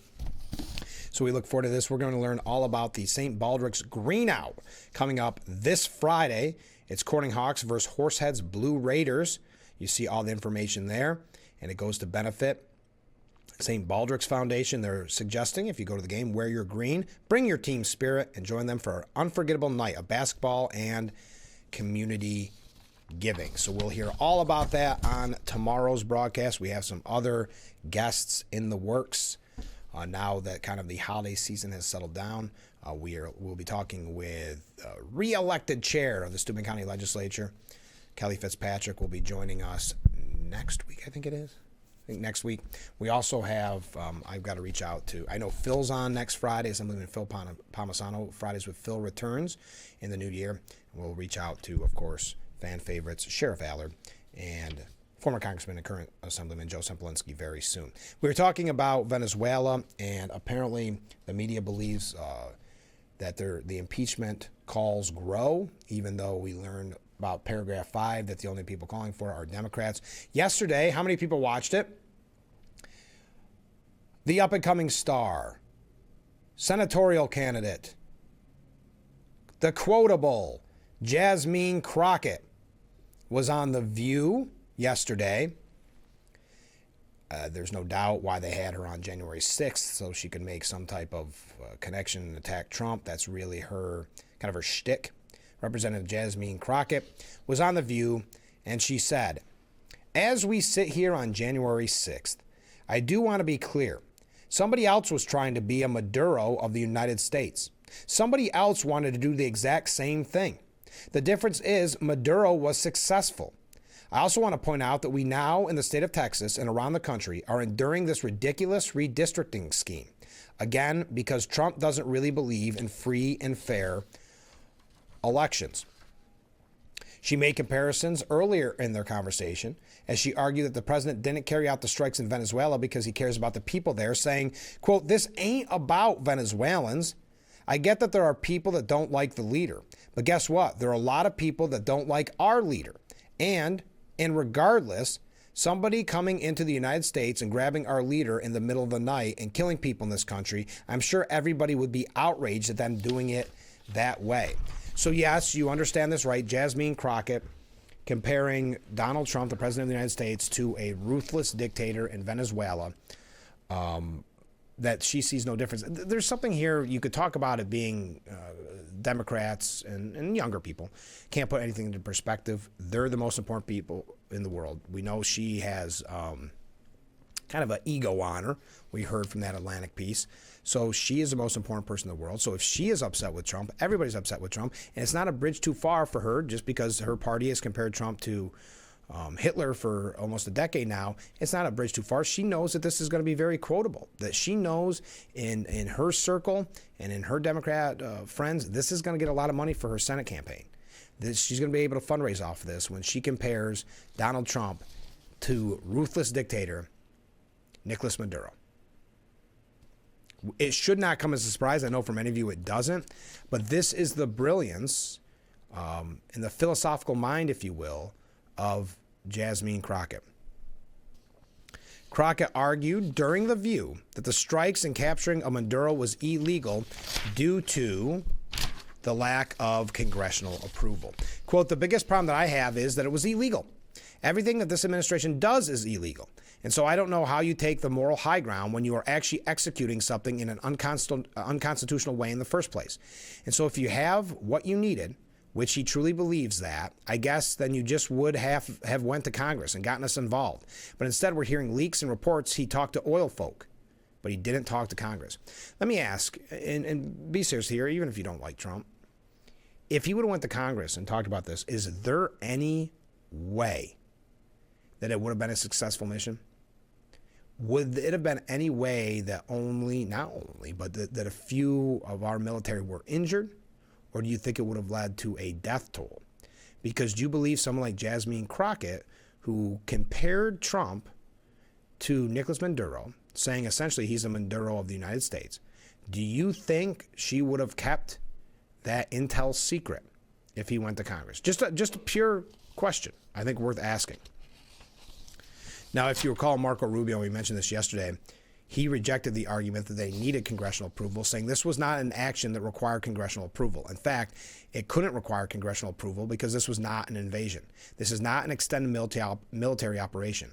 So we look forward to this. We're going to learn all about the St. Baldrick's Green Out coming up this Friday. It's Corning Hawks versus Horseheads Blue Raiders. You see all the information there, and it goes to benefit St. Baldrick's Foundation. They're suggesting if you go to the game, wear your green, bring your team spirit, and join them for an unforgettable night of basketball and community giving. So we'll hear all about that on tomorrow's broadcast. We have some other guests in the works Now that kind of the holiday season has settled down, we'll be talking with re-elected chair of the Steuben County Legislature, Kelly Fitzpatrick, will be joining us next week, I think it is. Next week. We also have, I've got to reach out to, I know Phil's on next Friday, Assemblyman Phil Palmisano. Fridays with Phil returns in the new year. We'll reach out to, of course, fan favorites, Sheriff Allard, and former Congressman and current Assemblyman Joe Sempolinski very soon. We were talking about Venezuela, and apparently the media believes that the impeachment calls grow, even though we learned about paragraph 5 that the only people calling for are Democrats. Yesterday, how many people watched it? The up-and-coming star, senatorial candidate, the quotable Jasmine Crockett was on The View yesterday. There's no doubt why they had her on January 6th, so she could make some type of connection and attack Trump. That's really her, kind of her shtick. Representative Jasmine Crockett was on The View, and she said, "As we sit here on January 6th, I do want to be clear. Somebody else was trying to be a Maduro of the United States. Somebody else wanted to do the exact same thing. The difference is Maduro was successful. I also want to point out that we now in the state of Texas and around the country are enduring this ridiculous redistricting scheme. Again, because Trump doesn't really believe in free and fair elections." She made comparisons earlier in their conversation as she argued that the president didn't carry out the strikes in Venezuela because he cares about the people there, saying, quote, "This ain't about Venezuelans. I get that there are people that don't like the leader, but guess what? There are a lot of people that don't like our leader. And regardless, somebody coming into the United States and grabbing our leader in the middle of the night and killing people in this country, I'm sure everybody would be outraged at them doing it that way." So yes, you understand this right. Jasmine Crockett comparing Donald Trump, the president of the United States, to a ruthless dictator in Venezuela, that she sees no difference. There's something here, you could talk about it being Democrats and younger people can't put anything into perspective. They're the most important people in the world. We know she has kind of an ego on her. We heard from that Atlantic piece. So she is the most important person in the world. So if she is upset with Trump, everybody's upset with Trump. And it's not a bridge too far for her just because her party has compared Trump to Hitler for almost a decade now. It's not a bridge too far. She knows that this is going to be very quotable, that she knows in her circle and in her Democrat friends, this is going to get a lot of money for her Senate campaign. She's going to be able to fundraise off of this when she compares Donald Trump to ruthless dictator Nicolas Maduro. It should not come as a surprise. I know for many of you it doesn't, but this is the brilliance and the philosophical mind, if you will, of Jasmine Crockett. Crockett argued during The View that the strikes and capturing of Maduro was illegal due to the lack of congressional approval. Quote, "The biggest problem that I have is that it was illegal. Everything that this administration does is illegal. And so I don't know how you take the moral high ground when you are actually executing something in an unconstitutional way in the first place. And so if you have what you needed, which he truly believes that, I guess then you just would have went to Congress and gotten us involved. But instead we're hearing leaks and reports he talked to oil folk, but he didn't talk to Congress." Let me ask, and be serious here, even if you don't like Trump, if he would have went to Congress and talked about this, is there any way that it would have been a successful mission? Would it have been any way that that a few of our military were injured? Or do you think it would have led to a death toll? Because do you believe someone like Jasmine Crockett, who compared Trump to Nicolas Maduro, saying essentially he's a Maduro of the United States, do you think she would have kept that intel secret if he went to Congress? Just a pure question, I think worth asking. Now, if you recall Marco Rubio, we mentioned this yesterday, he rejected the argument that they needed congressional approval, saying this was not an action that required congressional approval. In fact, it couldn't require congressional approval because this was not an invasion. This is not an extended military operation.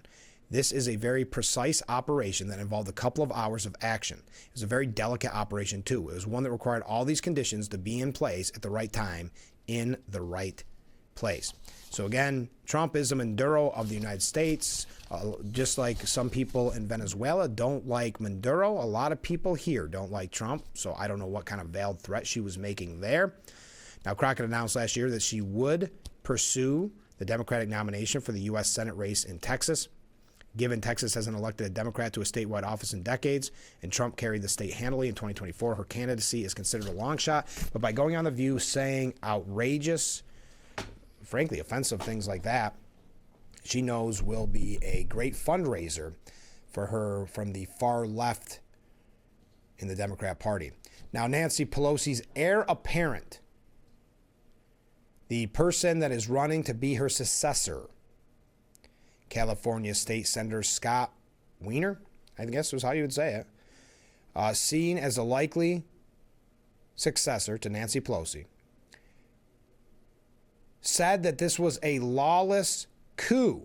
This is a very precise operation that involved a couple of hours of action. It was a very delicate operation, too. It was one that required all these conditions to be in place at the right time in the right place. So again, Trump is a Maduro of the United States, just like some people in Venezuela don't like Maduro. A lot of people here don't like Trump, so I don't know what kind of veiled threat she was making there. Now, Crockett announced last year that she would pursue the Democratic nomination for the U.S. Senate race in Texas. Given Texas hasn't elected a Democrat to a statewide office in decades, and Trump carried the state handily in 2024, her candidacy is considered a long shot. But by going on The View saying outrageous, frankly offensive things like that, she knows will be a great fundraiser for her from the far left in the Democrat Party. Now, Nancy Pelosi's heir apparent, the person that is running to be her successor, California State Senator Scott Wiener, I guess was how you would say it, seen as a likely successor to Nancy Pelosi, said that this was a lawless coup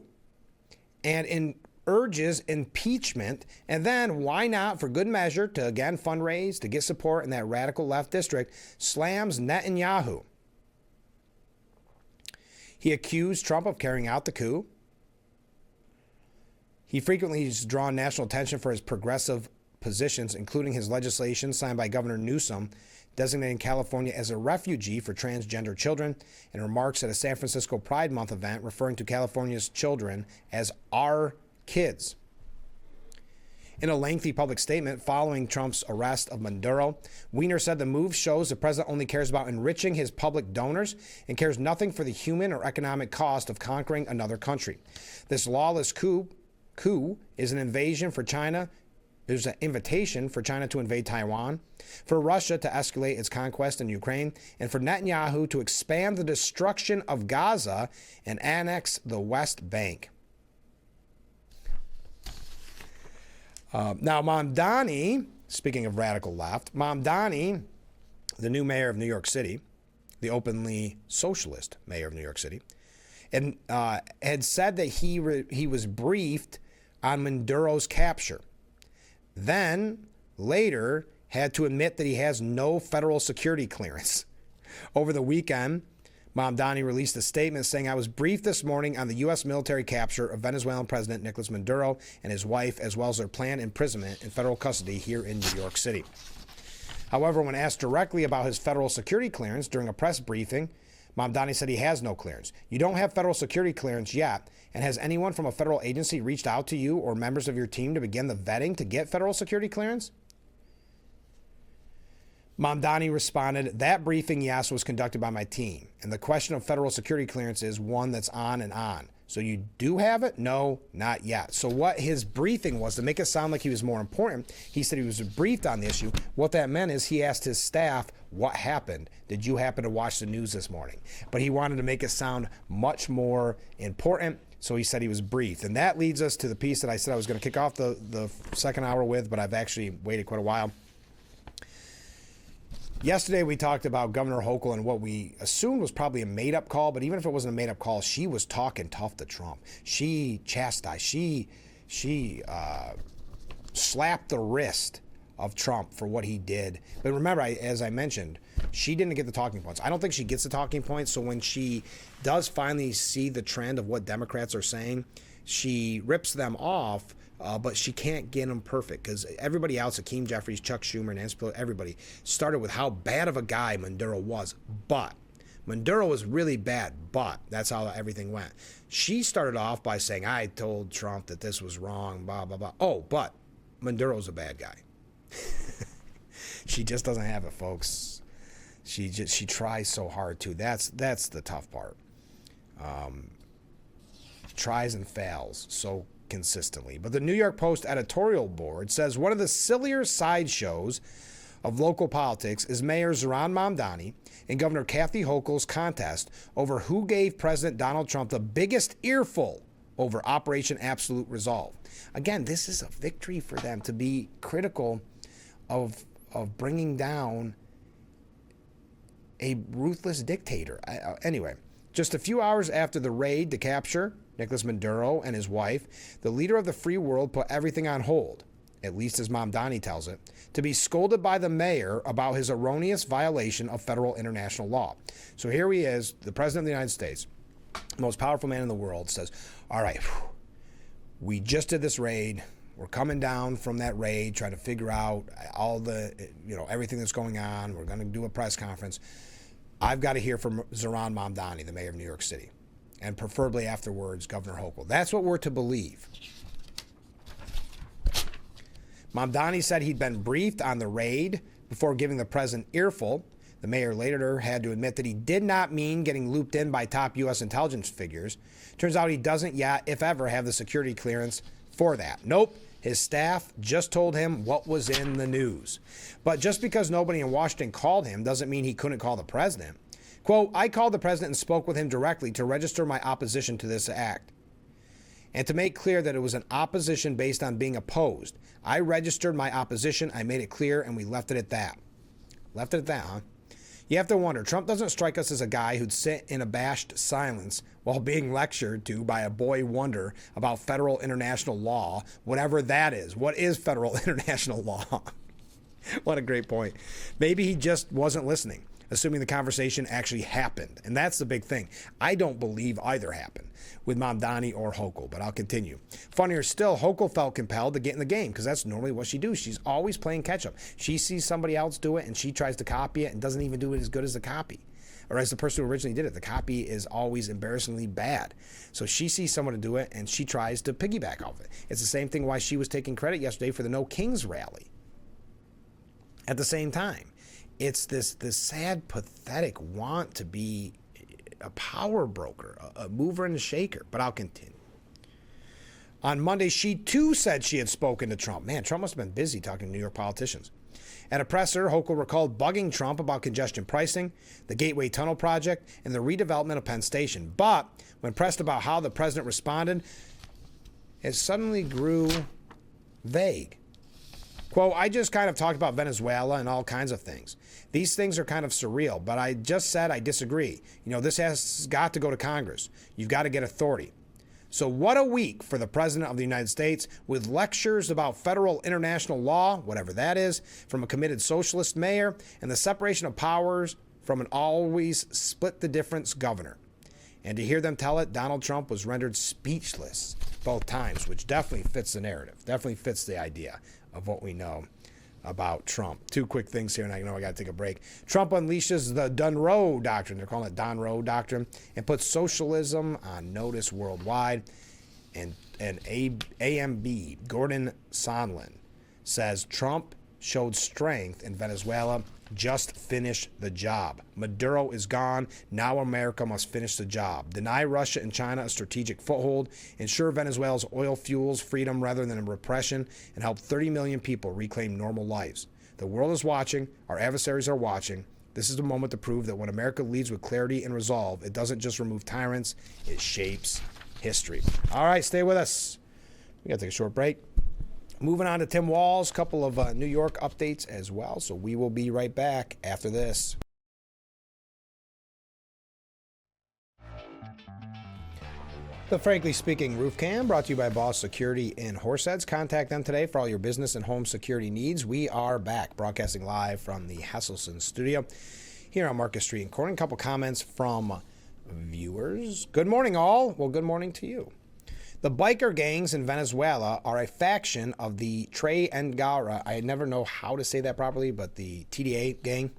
and urges impeachment. And then, why not, for good measure, to again fundraise, to get support in that radical left district, slams Netanyahu. He accused Trump of carrying out the coup. He frequently has drawn national attention for his progressive positions, including his legislation signed by Governor Newsom, designating California as a refugee for transgender children, and remarks at a San Francisco Pride Month event referring to California's children as our kids. In a lengthy public statement following Trump's arrest of Maduro, Wiener said the move shows the president only cares about enriching his public donors and cares nothing for the human or economic cost of conquering another country. This lawless coup is an invasion for China. There's an invitation for China to invade Taiwan, for Russia to escalate its conquest in Ukraine, and for Netanyahu to expand the destruction of Gaza and annex the West Bank. Now, Mamdani, speaking of radical left, Mamdani, the new mayor of New York City, the openly socialist mayor of New York City, and had said that he was briefed on Maduro's capture. Then, later, had to admit that he has no federal security clearance. Over the weekend, Mamdani released a statement saying, "I was briefed this morning on the U.S. military capture of Venezuelan President Nicolas Maduro and his wife, as well as their planned imprisonment in federal custody here in New York City." However, when asked directly about his federal security clearance during a press briefing, Mamdani said he has no clearance. "You don't have federal security clearance yet, and has anyone from a federal agency reached out to you or members of your team to begin the vetting to get federal security clearance?" Mamdani responded, "That briefing, yes, was conducted by my team, and the question of federal security clearance is one that's on and on. So you do have it? No, not yet." So what his briefing was, to make it sound like he was more important, he said he was briefed on the issue. What that meant is he asked his staff, "What happened? Did you happen to watch the news this morning?" But he wanted to make it sound much more important, so he said he was briefed. And that leads us to the piece that I said I was going to kick off the second hour with, but I've actually waited quite a while. Yesterday, we talked about Governor Hochul and what we assumed was probably a made-up call, but even if it wasn't a made-up call, she was talking tough to Trump. She chastised, she slapped the wrist of Trump for what he did. But remember, as I mentioned, she didn't get the talking points. I don't think she gets the talking points, so when she does finally see the trend of what Democrats are saying, she rips them off. But she can't get them perfect because everybody else, Hakeem Jeffries, Chuck Schumer, Nancy Pelosi, everybody started with how bad of a guy Maduro was. But Maduro was really bad, but that's how everything went. She started off by saying, "I told Trump that this was wrong, blah, blah, blah. Oh, but Maduro's a bad guy." She just doesn't have it, folks. She tries so hard to. That's the tough part. Tries and fails so consistently. But the New York Post editorial board says one of the sillier sideshows of local politics is Mayor Zohran Mamdani and Governor Kathy Hochul's contest over who gave President Donald Trump the biggest earful over Operation Absolute Resolve. Again, this is a victory for them to be critical of bringing down a ruthless dictator. Anyway, just a few hours after the raid to capture Nicolas Maduro and his wife, the leader of the free world put everything on hold, at least as Mamdani tells it, to be scolded by the mayor about his erroneous violation of federal international law. So here he is, the president of the United States, the most powerful man in the world, says, all right, we just did this raid. We're coming down from that raid, trying to figure out all the, everything that's going on. We're going to do a press conference. I've got to hear from Zohran Mamdani, the mayor of New York City, and preferably afterwards, Governor Hochul. That's what we're to believe. Mamdani said he'd been briefed on the raid before giving the president earful. The mayor later had to admit that he did not mean getting looped in by top U.S. intelligence figures. Turns out he doesn't yet, if ever, have the security clearance for that. Nope. His staff just told him what was in the news. But just because nobody in Washington called him doesn't mean he couldn't call the president. Quote, I called the president and spoke with him directly to register my opposition to this act. And to make clear that it was an opposition based on being opposed. I registered my opposition, I made it clear, and we left it at that. Left it at that, huh? You have to wonder, Trump doesn't strike us as a guy who'd sit in abashed silence while being lectured to by a boy wonder about federal international law, whatever that is. What is federal international law? What a great point. Maybe he just wasn't listening, assuming the conversation actually happened. And that's the big thing. I don't believe either happened with Mamdani or Hochul, but I'll continue. Funnier still, Hochul felt compelled to get in the game because that's normally what she does. She's always playing catch up. She sees somebody else do it and she tries to copy it and doesn't even do it as good as the copy. Or as the person who originally did it. The copy is always embarrassingly bad. So she sees someone to do it and she tries to piggyback off it. It's the same thing why she was taking credit yesterday for the No Kings rally. At the same time, it's this sad, pathetic want to be a power broker, a mover and a shaker. But I'll continue. On Monday, she too said she had spoken to Trump. Man, Trump must have been busy talking to New York politicians. At a presser, Hochul recalled bugging Trump about congestion pricing, the Gateway Tunnel project, and the redevelopment of Penn Station. But when pressed about how the president responded, it suddenly grew vague. Quote, I just kind of talked about Venezuela and all kinds of things. These things are kind of surreal, but I just said I disagree. This has got to go to Congress. You've got to get authority. So what a week for the President of the United States with lectures about federal international law, whatever that is, from a committed socialist mayor and the separation of powers from an always split the difference governor. And to hear them tell it, Donald Trump was rendered speechless both times, which definitely fits the narrative, definitely fits the idea of what we know about Trump. Two quick things here, and I know I got to take a break. Trump unleashes the Dunroe Doctrine. They're calling it Donroe Doctrine, and puts socialism on notice worldwide. And AMB, Gordon Sondland, says Trump showed strength in Venezuela. Just finish the job. Maduro is gone. Now America must finish the job. Deny Russia and China a strategic foothold. Ensure Venezuela's oil fuels freedom rather than repression. And help 30 million people reclaim normal lives. The world is watching. Our adversaries are watching. This is the moment to prove that when America leads with clarity and resolve, it doesn't just remove tyrants, it shapes history. All right, stay with us. We got to take a short break. Moving on to Tim Walz, a couple of New York updates as well. So we will be right back after this. The Frankly Speaking Roof Cam brought to you by Boss Security in Horseheads. Contact them today for all your business and home security needs. We are back broadcasting live from the Hesselson studio here on Market Street in Corning. A couple comments from viewers. Good morning, all. Well, good morning to you. The biker gangs in Venezuela are a faction of the Tre Engara. I never know how to say that properly, but the TDA gang,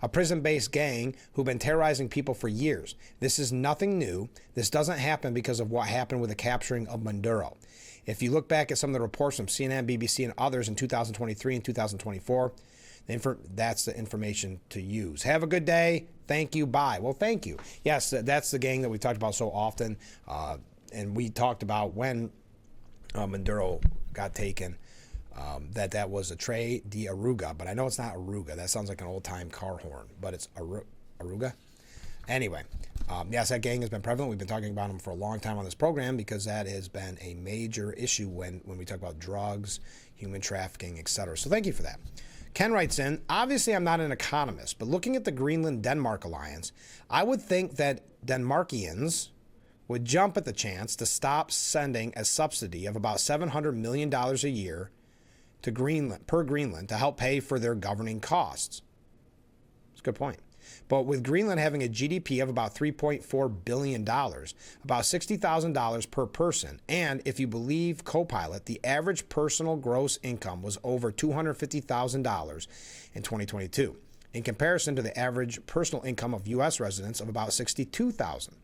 a prison-based gang who've been terrorizing people for years. This is nothing new. This doesn't happen because of what happened with the capturing of Maduro. If you look back at some of the reports from CNN, BBC, and others in 2023 and 2024, that's the information to use. Have a good day. Thank you. Bye. Well, thank you. Yes, that's the gang that we talked about so often. And we talked about when Maduro got taken, that was a Tre de Aruga. But I know it's not Aruga. That sounds like an old-time car horn. But it's Aruga? Anyway, yes, that gang has been prevalent. We've been talking about them for a long time on this program because that has been a major issue when we talk about drugs, human trafficking, etc. So thank you for that. Ken writes in, obviously I'm not an economist, but looking at the Greenland-Denmark alliance, I would think that Denmarkians would jump at the chance to stop sending a subsidy of about $700 million a year to Greenland to help pay for their governing costs. That's a good point. But with Greenland having a GDP of about $3.4 billion, about $60,000 per person, and if you believe Copilot, the average personal gross income was over $250,000 in 2022, in comparison to the average personal income of U.S. residents of about $62,000.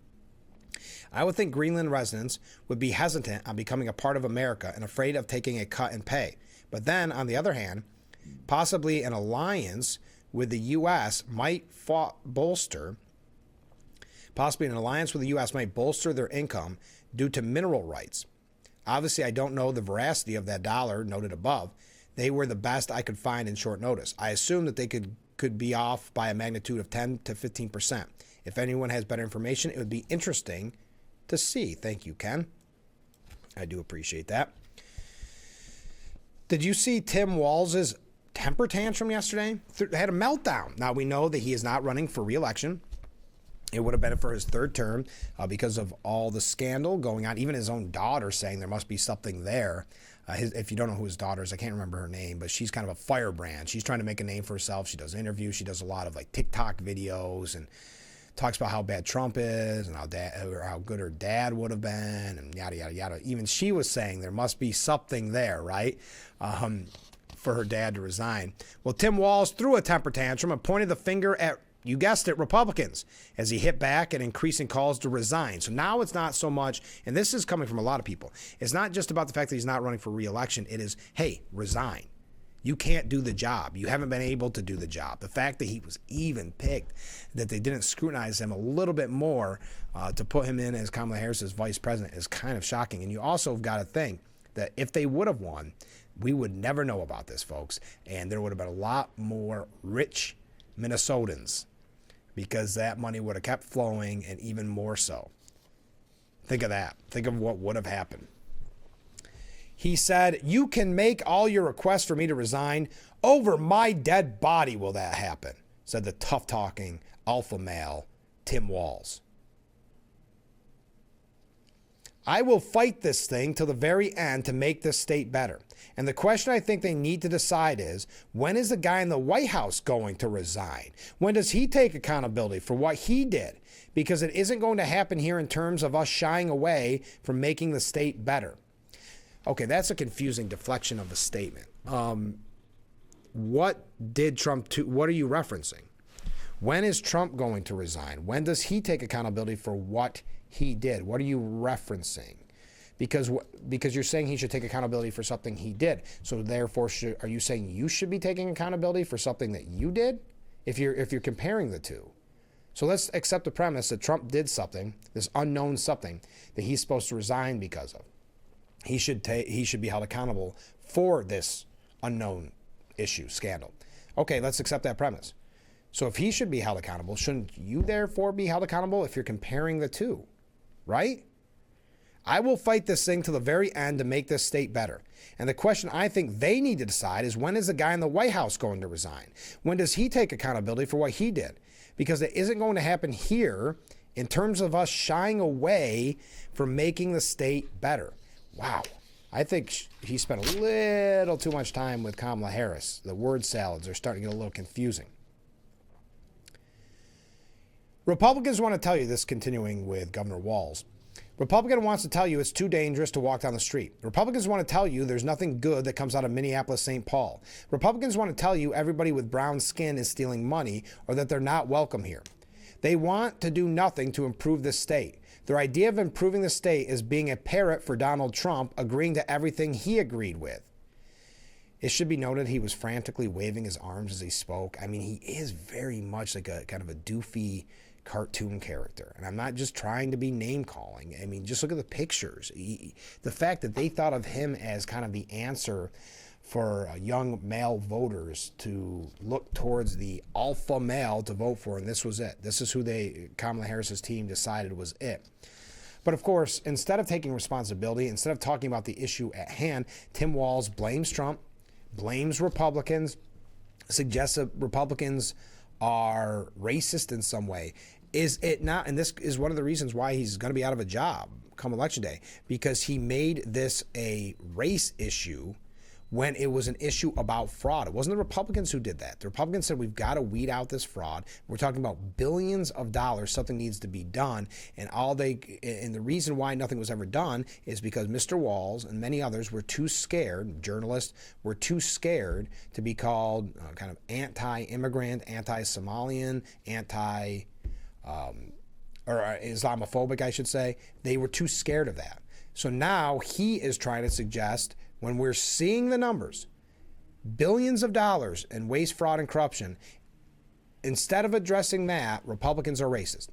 I would think Greenland residents would be hesitant on becoming a part of America and afraid of taking a cut in pay. But then, on the other hand, possibly an alliance with the U.S. might bolster their income due to mineral rights. Obviously, I don't know the veracity of that dollar noted above. They were the best I could find in short notice. I assume that they could be off by a magnitude of 10 to 15%. If anyone has better information, it would be interesting to see. Thank you, Ken. I do appreciate that. Did you see Tim Walz's temper tantrum yesterday? Had a meltdown. Now, we know that he is not running for re-election. It would have been for his third term because of all the scandal going on. Even his own daughter saying there must be something there. If you don't know who his daughter is, I can't remember her name, but she's kind of a firebrand. She's trying to make a name for herself. She does interviews. She does a lot of like TikTok videos and talks about how bad Trump is and how good her dad would have been and yada, yada, yada. Even she was saying there must be something there, right, for her dad to resign. Well, Tim Walz threw a temper tantrum and pointed the finger at, you guessed it, Republicans, as he hit back at increasing calls to resign. So now it's not so much, and this is coming from a lot of people, it's not just about the fact that he's not running for re-election. It is, hey, resign. You can't do the job. You haven't been able to do the job. The fact that he was even picked, that they didn't scrutinize him a little bit more to put him in as Kamala Harris's vice president is kind of shocking. And you also have got to think that if they would have won, we would never know about this, folks. And there would have been a lot more rich Minnesotans because that money would have kept flowing and even more so. Think of that. Think of what would have happened. He said, you can make all your requests for me to resign. Over my dead body will that happen, said the tough-talking alpha male Tim Walz. I will fight this thing till the very end to make this state better. And the question I think they need to decide is, when is the guy in the White House going to resign? When does he take accountability for what he did? Because it isn't going to happen here in terms of us shying away from making the state better. Okay, that's a confusing deflection of a statement. What did Trump do? What are you referencing? When is Trump going to resign? When does he take accountability for what he did? What are you referencing? Because you're saying he should take accountability for something he did. So therefore, are you saying you should be taking accountability for something that you did? If you're comparing the two. So let's accept the premise that Trump did something, this unknown something that he's supposed to resign because of. He should be held accountable for this unknown issue, scandal. Okay, let's accept that premise. So if he should be held accountable, shouldn't you therefore be held accountable if you're comparing the two, right? I will fight this thing to the very end to make this state better. And the question I think they need to decide is, when is the guy in the White House going to resign? When does he take accountability for what he did? Because it isn't going to happen here in terms of us shying away from making the state better. Wow. I think he spent a little too much time with Kamala Harris. The word salads are starting to get a little confusing. Republicans want to tell you this, continuing with Governor Walz. Republican wants to tell you it's too dangerous to walk down the street. Republicans want to tell you there's nothing good that comes out of Minneapolis, St. Paul. Republicans want to tell you everybody with brown skin is stealing money or that they're not welcome here. They want to do nothing to improve this state. Their idea of improving the state is being a parrot for Donald Trump, agreeing to everything he agreed with. It should be noted he was frantically waving his arms as he spoke. I mean, he is very much like a kind of a doofy cartoon character. And I'm not just trying to be name calling. I mean, just look at the pictures. The fact that they thought of him as kind of the answer for young male voters to look towards the alpha male to vote for, and this was it. This is who Kamala Harris's team decided was it. But of course, instead of taking responsibility, instead of talking about the issue at hand, Tim Walz blames Trump, blames Republicans, suggests that Republicans are racist in some way. Is it not? And this is one of the reasons why he's going to be out of a job come election day, because he made this a race issue when it was an issue about fraud. It wasn't the Republicans who did that. The Republicans said, we've got to weed out this fraud. We're talking about billions of dollars. Something needs to be done. And the reason why nothing was ever done is because Mr. Walz and many others were too scared, journalists were too scared to be called kind of anti-immigrant, anti-Somalian, or Islamophobic, I should say. They were too scared of that. So now he is trying to suggest, when we're seeing the numbers, billions of dollars in waste, fraud, and corruption, instead of addressing that, Republicans are racist.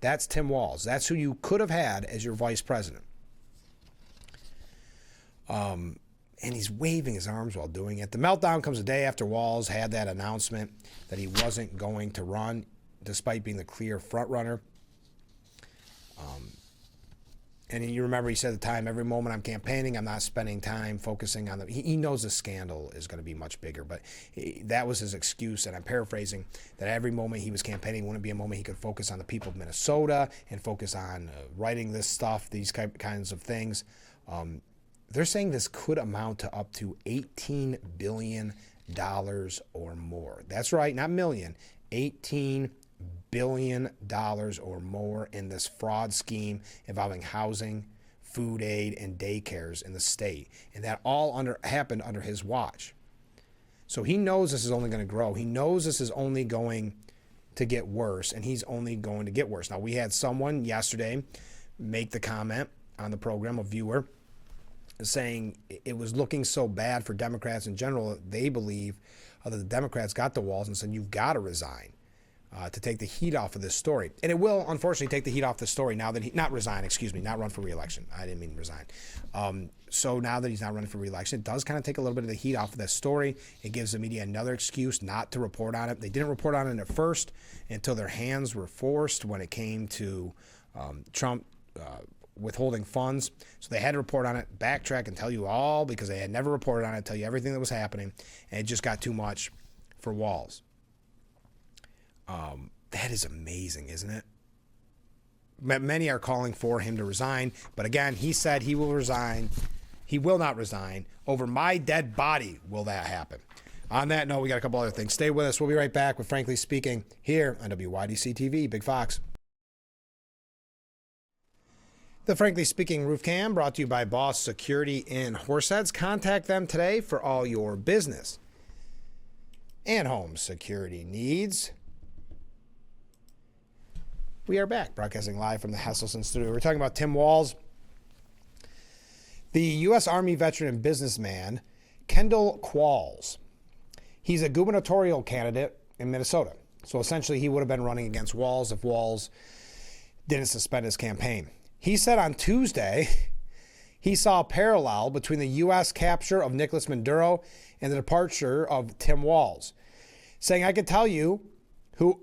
That's Tim Walz. That's who you could have had as your vice president. And he's waving his arms while doing it. The meltdown comes a day after Walz had that announcement that he wasn't going to run, despite being the clear front runner. And you remember he said at the time, every moment I'm campaigning, I'm not spending time focusing on he knows the scandal is going to be much bigger, but that was his excuse, and I'm paraphrasing, that every moment he was campaigning wouldn't be a moment he could focus on the people of Minnesota and focus on writing this stuff, these kinds of things. They're saying this could amount to up to $18 billion or more. That's right, not million, $18 billion or more in this fraud scheme involving housing, food aid, and daycares in the state. And that all happened under his watch. So he knows this is only going to grow. He knows this is only going to get worse, and he's only going to get worse. Now, we had someone yesterday make the comment on the program, a viewer, saying it was looking so bad for Democrats in general. They believe that the Democrats got the Walz and said, you've got to resign. To take the heat off of this story. And it will, unfortunately, take the heat off the story now that not run for re-election. I didn't mean resign. So now that he's not running for re-election, it does kind of take a little bit of the heat off of this story. It gives the media another excuse not to report on it. They didn't report on it at first until their hands were forced when it came to Trump withholding funds. So they had to report on it, backtrack, and tell you all, because they had never reported on it, tell you everything that was happening, and it just got too much for Walz. That is amazing, isn't it? Many are calling for him to resign, but again, he said he will resign. He will not resign. Over my dead body will that happen. On that note, we got a couple other things. Stay with us. We'll be right back with Frankly Speaking here on WYDC TV, Big Fox. The Frankly Speaking Roof Cam brought to you by Boss Security in Horseheads. Contact them today for all your business and home security needs. We are back, broadcasting live from the Hesselson studio. We're talking about Tim Walz. The U.S. Army veteran and businessman, Kendall Qualls. He's a gubernatorial candidate in Minnesota. So essentially, he would have been running against Walz if Walz didn't suspend his campaign. He said on Tuesday he saw a parallel between the U.S. capture of Nicolas Maduro and the departure of Tim Walz, saying, I can't tell you who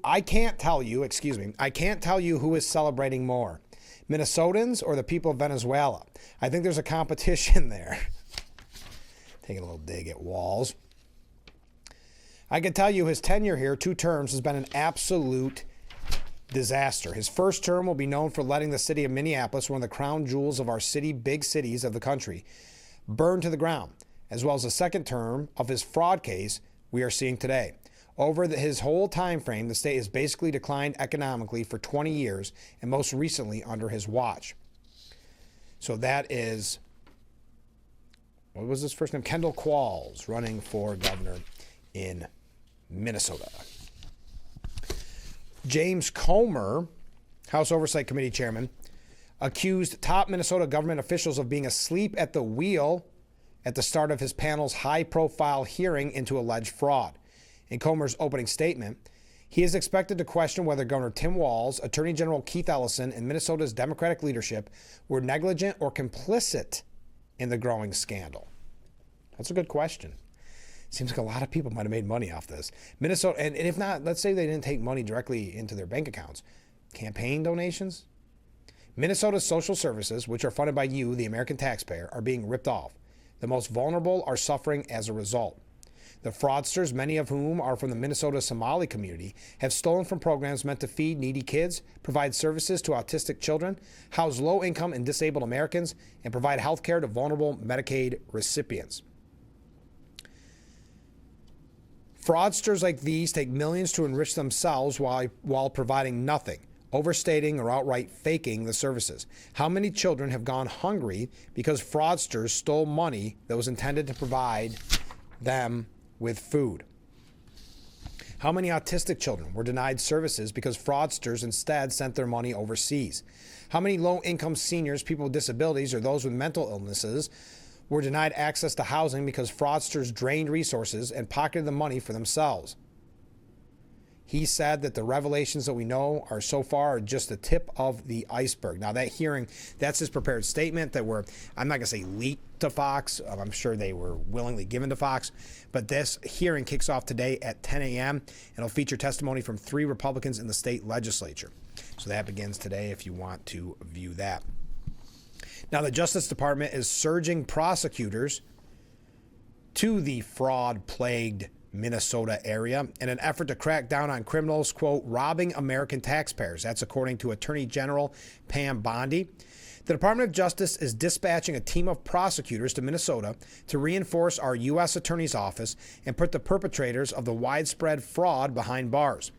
is celebrating more, Minnesotans or the people of Venezuela. I think there's a competition there. Taking a little dig at Walz. I can tell you his tenure here, 2 terms, has been an absolute disaster. His first term will be known for letting the city of Minneapolis, one of the crown jewels of our big cities of the country, burn to the ground, as well as the second term of his fraud case we are seeing today. Over his whole time frame, the state has basically declined economically for 20 years, and most recently under his watch. So that is, what was his first name? Kendall Qualls, running for governor in Minnesota. James Comer, House Oversight Committee chairman, accused top Minnesota government officials of being asleep at the wheel at the start of his panel's high-profile hearing into alleged fraud. In Comer's opening statement, he is expected to question whether Governor Tim Walz, Attorney General Keith Ellison, and Minnesota's Democratic leadership were negligent or complicit in the growing scandal. That's a good question. Seems like a lot of people might have made money off this. Minnesota, and if not, let's say they didn't take money directly into their bank accounts. Campaign donations? Minnesota's social services, which are funded by you, the American taxpayer, are being ripped off. The most vulnerable are suffering as a result. The fraudsters, many of whom are from the Minnesota Somali community, have stolen from programs meant to feed needy kids, provide services to autistic children, house low-income and disabled Americans, and provide health care to vulnerable Medicaid recipients. Fraudsters like these take millions to enrich themselves while providing nothing, overstating or outright faking the services. How many children have gone hungry because fraudsters stole money that was intended to provide them with food? How many autistic children were denied services because fraudsters instead sent their money overseas? How many low-income seniors, people with disabilities, or those with mental illnesses were denied access to housing because fraudsters drained resources and pocketed the money for themselves? He said that the revelations that we know are so far are just the tip of the iceberg. Now, that hearing, that's his prepared statement that were, I'm not going to say leaked to Fox. I'm sure they were willingly given to Fox. But this hearing kicks off today at 10 a.m. and it'll feature testimony from 3 Republicans in the state legislature. So that begins today if you want to view that. Now, the Justice Department is surging prosecutors to the fraud-plagued Minnesota area in an effort to crack down on criminals, quote, robbing American taxpayers. That's according to Attorney General Pam Bondi. The Department of Justice is dispatching a team of prosecutors to Minnesota to reinforce our U.S. Attorney's Office and put the perpetrators of the widespread fraud behind bars.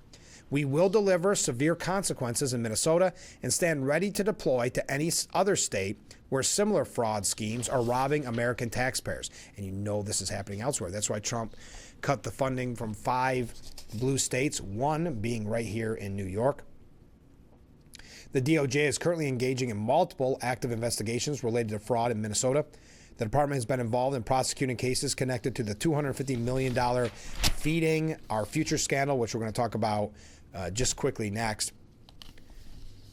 We will deliver severe consequences in Minnesota and stand ready to deploy to any other state where similar fraud schemes are robbing American taxpayers. And you know this is happening elsewhere. That's why Trump cut the funding from 5 blue states, 1 being right here in New York. The DOJ is currently engaging in multiple active investigations related to fraud in Minnesota. The department has been involved in prosecuting cases connected to the $250 million Feeding Our Future scandal, which we're going to talk about just quickly next.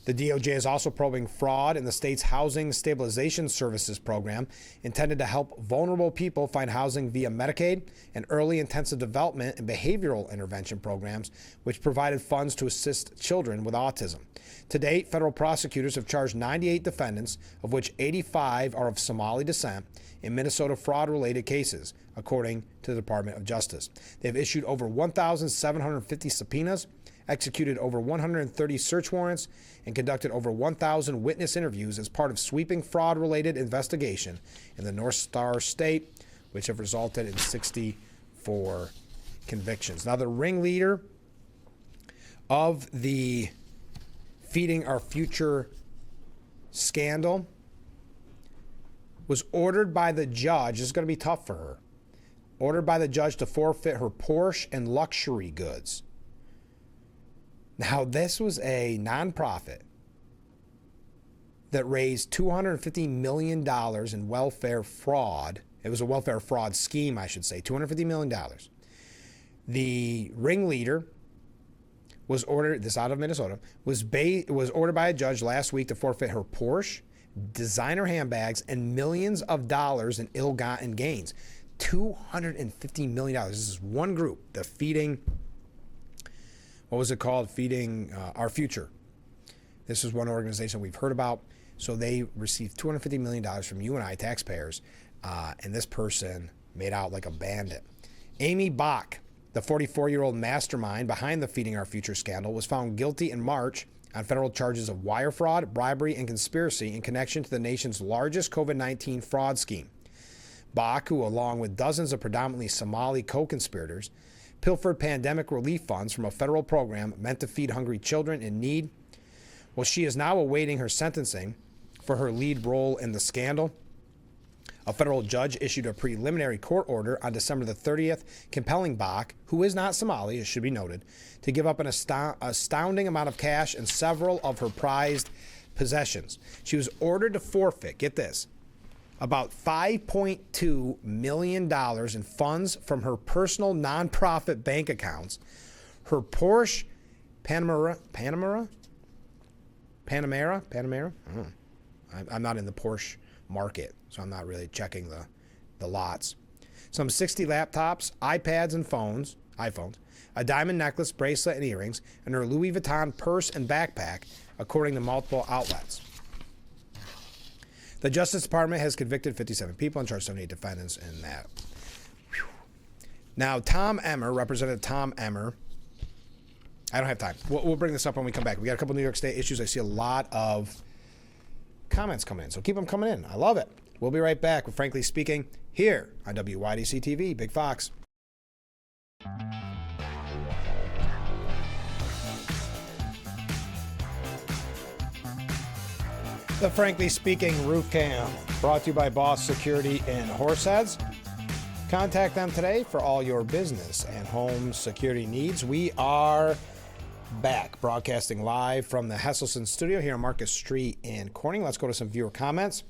The DOJ is also probing fraud in the state's Housing Stabilization Services program, intended to help vulnerable people find housing via Medicaid and early intensive development and behavioral intervention programs, which provided funds to assist children with autism. To date, federal prosecutors have charged 98 defendants, of which 85 are of Somali descent, in Minnesota fraud-related cases, according to the Department of Justice. They have issued over 1,750 subpoenas, executed over 130 search warrants, and conducted over 1,000 witness interviews as part of sweeping fraud-related investigation in the North Star State, which have resulted in 64 convictions. Now, the ringleader of the Feeding Our Future scandal was ordered by the judge. This is going to be tough for her. Ordered by the judge to forfeit her Porsche and luxury goods. Now, this was a nonprofit that raised $250 million in welfare fraud. It was a welfare fraud scheme, I should say, $250 million. The ringleader was ordered, this out of Minnesota, was ordered by a judge last week to forfeit her Porsche, designer handbags, and millions of dollars in ill-gotten gains. $250 million. This is one group, the Feeding, what was it called? Feeding Our Future. This is one organization we've heard about. So they received $250 million from you and I, taxpayers, and this person made out like a bandit. Amy Bach, the 44-year-old mastermind behind the Feeding Our Future scandal, was found guilty in March on federal charges of wire fraud, bribery, and conspiracy in connection to the nation's largest COVID-19 fraud scheme. Bach, who along with dozens of predominantly Somali co-conspirators, pilfered pandemic relief funds from a federal program meant to feed hungry children in need. Well, she is now awaiting her sentencing for her lead role in the scandal. A federal judge issued a preliminary court order on December the 30th, compelling Bach, who is not Somali, it should be noted, to give up an astounding amount of cash and several of her prized possessions. She was ordered to forfeit, get this, about $5.2 million in funds from her personal nonprofit bank accounts, her Porsche Panamera? I don't know. I'm not in the Porsche market, so I'm not really checking the lots. Some 60 laptops, iPads and iPhones, a diamond necklace, bracelet, and earrings, and her Louis Vuitton purse and backpack, according to multiple outlets. The Justice Department has convicted 57 people and charged 78 defendants in that. Whew. Now, Tom Emmer, Representative Tom Emmer, I don't have time. We'll bring this up when we come back. We got a couple New York State issues. I see a lot of comments coming in, so keep them coming in. I love it. We'll be right back with Frankly Speaking here on WYDC TV, Big Fox. The Frankly Speaking Roof Cam, brought to you by Boss Security in Horseheads. Contact them today for all your business and home security needs. We are back, broadcasting live from the Hesselson studio here on Marcus Street in Corning. Let's go to some viewer comments.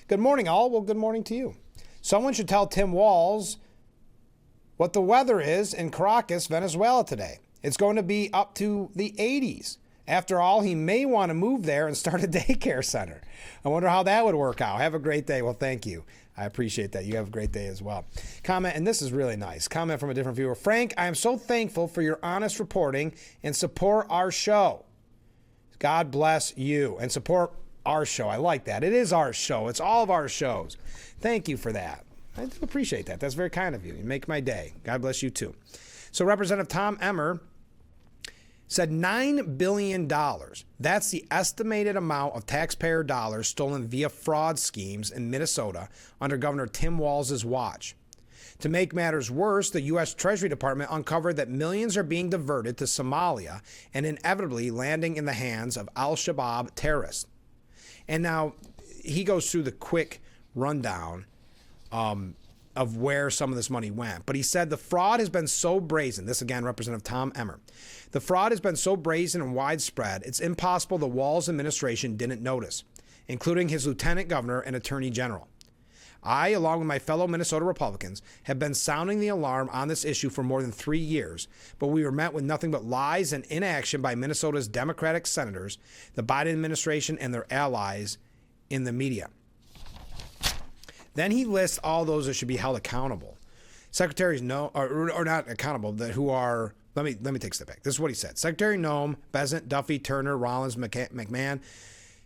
Good morning, all. Well, good morning to you. Someone should tell Tim Walz what the weather is in Caracas, Venezuela today. It's going to be up to the 80s. After all, he may want to move there and start a daycare center. I wonder how that would work out. Have a great day. Well, thank you. I appreciate that. You have a great day as well. Comment, and this is really nice. Comment from a different viewer. Frank, I am so thankful for your honest reporting and support our show. God bless you and support our show. I like that. It is our show. It's all of our shows. Thank you for that. I do appreciate that. That's very kind of you. You make my day. God bless you too. So Representative Tom Emmer said $9 billion. That's the estimated amount of taxpayer dollars stolen via fraud schemes in Minnesota under Governor Tim Walz's watch. To make matters worse, the U.S. Treasury Department uncovered that millions are being diverted to Somalia and inevitably landing in the hands of al-Shabaab terrorists. And now he goes through the quick rundown of where some of this money went. But he said the fraud has been so brazen. This again, Representative Tom Emmer. The fraud has been so brazen and widespread, it's impossible the Walz administration didn't notice, including his lieutenant governor and attorney general. I, along with my fellow Minnesota Republicans, have been sounding the alarm on this issue for more than 3 years, but we were met with nothing but lies and inaction by Minnesota's Democratic senators, the Biden administration, and their allies in the media. Then he lists all those that should be held accountable. Secretaries or not accountable, that who are, let me take a step back. This is what he said. Secretary Noem, Bezant, Duffy, Turner, Rollins, McMahon,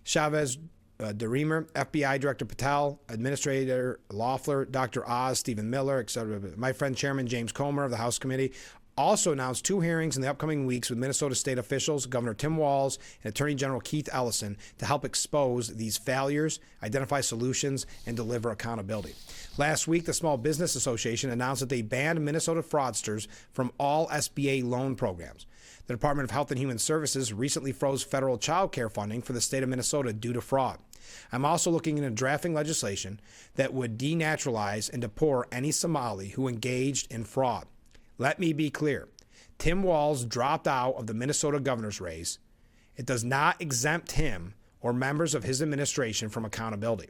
Chavez, DeReamer, FBI Director Patel, Administrator Loeffler, Dr. Oz, Stephen Miller, etc. My friend Chairman James Comer of the House Committee also announced 2 hearings in the upcoming weeks with Minnesota state officials, Governor Tim Walz and Attorney General Keith Ellison, to help expose these failures, identify solutions, and deliver accountability. Last week, the Small Business Association announced that they banned Minnesota fraudsters from all SBA loan programs. The Department of Health and Human Services recently froze federal child care funding for the state of Minnesota due to fraud. I'm also looking into drafting legislation that would denaturalize and deport any Somali who engaged in fraud. Let me be clear. Tim Walz dropped out of the Minnesota governor's race. It does not exempt him or members of his administration from accountability.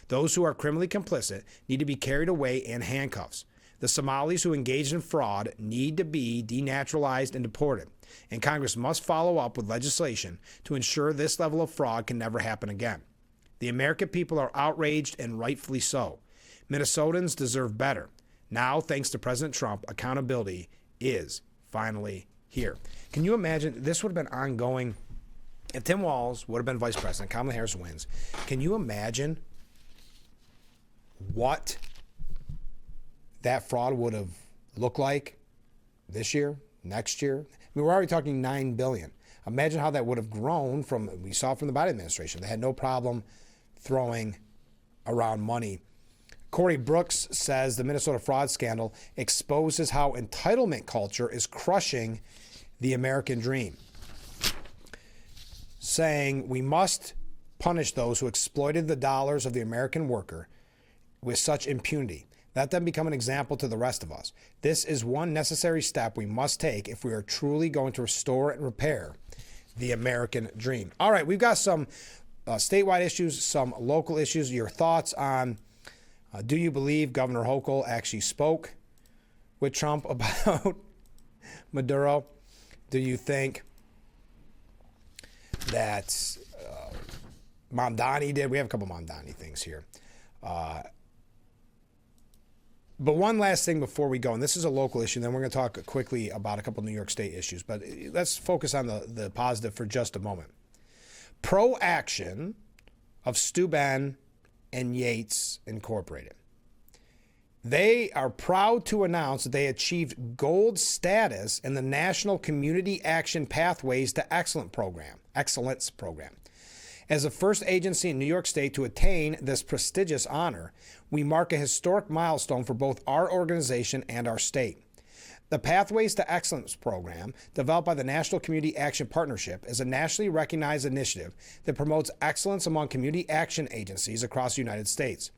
Those who are criminally complicit need to be carried away in handcuffs. The Somalis who engaged in fraud need to be denaturalized and deported, and Congress must follow up with legislation to ensure this level of fraud can never happen again. The American people are outraged, and rightfully so. Minnesotans deserve better. Now, thanks to President Trump, accountability is finally here. Can you imagine? This would have been ongoing if Tim Walz would have been vice president, Kamala Harris wins. Can you imagine what that fraud would have looked like this year, next year? I mean, we're already talking $9 billion. Imagine how that would have grown from, we saw from the Biden administration. They had no problem throwing around money. Corey Brooks says the Minnesota fraud scandal exposes how entitlement culture is crushing the American dream, saying we must punish those who exploited the dollars of the American worker with such impunity. Let them become an example to the rest of us. This is one necessary step we must take if we are truly going to restore and repair the American dream. All right, we've got some statewide issues, some local issues. Your thoughts on do you believe Governor Hochul actually spoke with Trump about Maduro? Do you think that Mamdani did? We have a couple Mamdani things here. But one last thing before we go, and this is a local issue, then we're going to talk quickly about a couple New York State issues, but let's focus on the positive for just a moment. Pro-Action of Steuben and Yates Incorporated. They are proud to announce that they achieved gold status in the National Community Action Pathways to Excellence program. As the first agency in New York State to attain this prestigious honor, we mark a historic milestone for both our organization and our state. The Pathways to Excellence program, developed by the National Community Action Partnership, is a nationally recognized initiative that promotes excellence among community action agencies across the United States.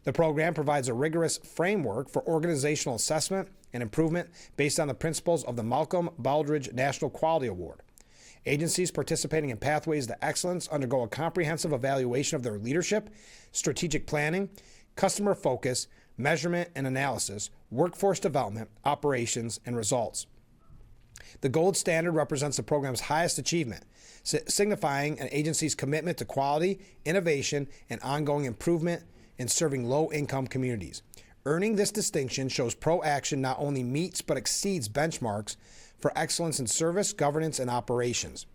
The program provides a rigorous framework for organizational assessment and improvement based on the principles of the Malcolm Baldrige National Quality Award. Agencies participating in Pathways to Excellence undergo a comprehensive evaluation of their leadership, strategic planning, customer focus, measurement and analysis, workforce development, operations, and results. The gold standard represents the program's highest achievement, signifying an agency's commitment to quality, innovation, and ongoing improvement in serving low-income communities. Earning this distinction shows ProAction not only meets but exceeds benchmarks for excellence in service, governance, and operations.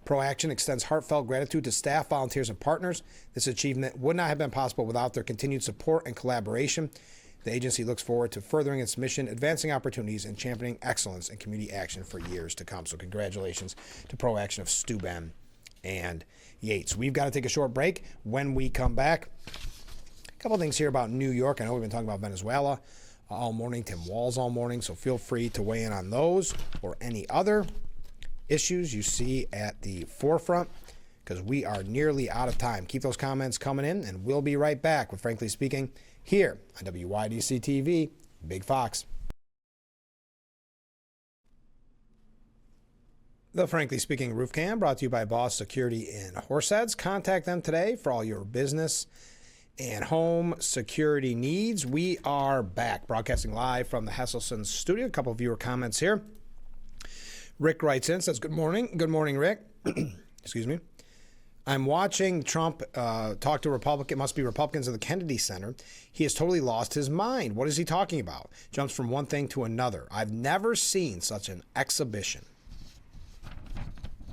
ProAction extends heartfelt gratitude to staff, volunteers, and partners. This achievement would not have been possible without their continued support and collaboration. The agency looks forward to furthering its mission, advancing opportunities, and championing excellence in community action for years to come. So congratulations to ProAction of Steuben and Yates. We've got to take a short break. When we come back, a couple things here about New York. I know we've been talking about Venezuela all morning, Tim Walz all morning, so feel free to weigh in on those or any other issues you see at the forefront, because we are nearly out of time. Keep those comments coming in, and we'll be right back with Frankly Speaking here on WYDC TV, Big Fox. The Frankly Speaking Roof Cam brought to you by Boss Security in Horseheads. Contact them today for all your business and home security needs. We are back broadcasting live from the Hesselson studio. A couple of viewer comments here. Rick writes in, says, good morning. Good morning, Rick. Excuse me. I'm watching Trump talk to must be Republicans in the Kennedy Center. He has totally lost his mind. What is he talking about? Jumps from one thing to another. I've never seen such an exhibition.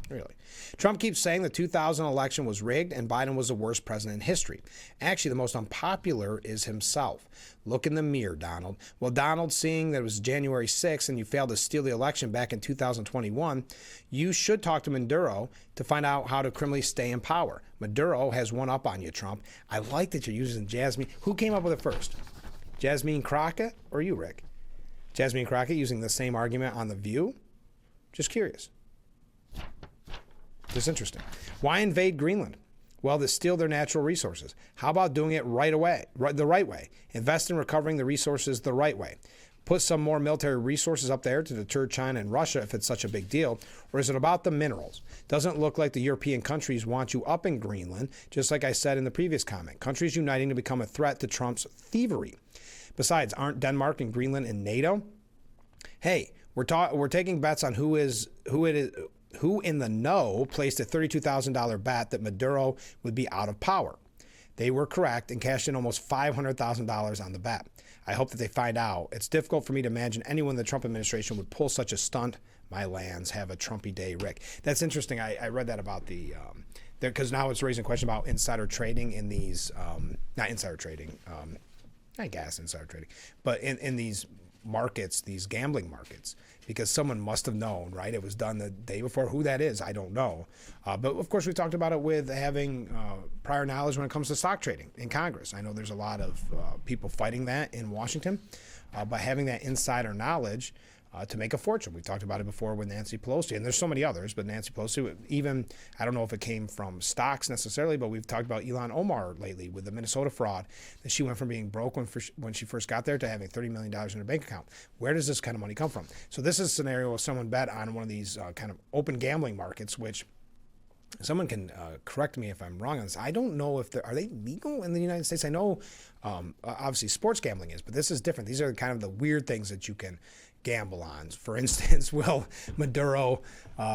Really. Trump keeps saying the 2000 election was rigged and Biden was the worst president in history. Actually, the most unpopular is himself. Look in the mirror, Donald. Well, Donald, seeing that it was January 6th and you failed to steal the election back in 2021, you should talk to Maduro to find out how to criminally stay in power. Maduro has one up on you, Trump. I like that you're using Jasmine. Who came up with it first? Jasmine Crockett or you, Rick? Jasmine Crockett using the same argument on The View? Just curious. This is interesting. Why invade Greenland? Well, to steal their natural resources. How about doing it right away, the right way? Invest in recovering the resources the right way. Put some more military resources up there to deter China and Russia if it's such a big deal. Or is it about the minerals? Doesn't look like the European countries want you up in Greenland, just like I said in the previous comment. Countries uniting to become a threat to Trump's thievery. Besides, aren't Denmark and Greenland in NATO? Hey, we're taking bets on who in the know placed a $32,000 bet that Maduro would be out of power. They were correct and cashed in almost $500,000 on the bet. I hope that they find out. It's difficult for me to imagine anyone in the Trump administration would pull such a stunt. My lands have a Trumpy day, Rick. That's interesting. I read that about because now it's raising a question about insider trading in these, not insider trading, I guess insider trading, but in these markets, these gambling markets, because someone must have known, right? It was done the day before. Who that is, I don't know. But of course, we talked about it with having prior knowledge when it comes to stock trading in Congress. I know there's a lot of people fighting that in Washington, but having that insider knowledge to make a fortune. We talked about it before with Nancy Pelosi, and there's so many others, but Nancy Pelosi, even, I don't know if it came from stocks necessarily, but we've talked about Ilhan Omar lately with the Minnesota fraud, that she went from being broke when she first got there to having $30 million in her bank account. Where does this kind of money come from? So this is a scenario where someone bet on one of these kind of open gambling markets, which someone can correct me if I'm wrong on this. I don't know if are they legal in the United States? I know obviously sports gambling is, but this is different. These are kind of the weird things that you can gamble on. For instance, will Maduro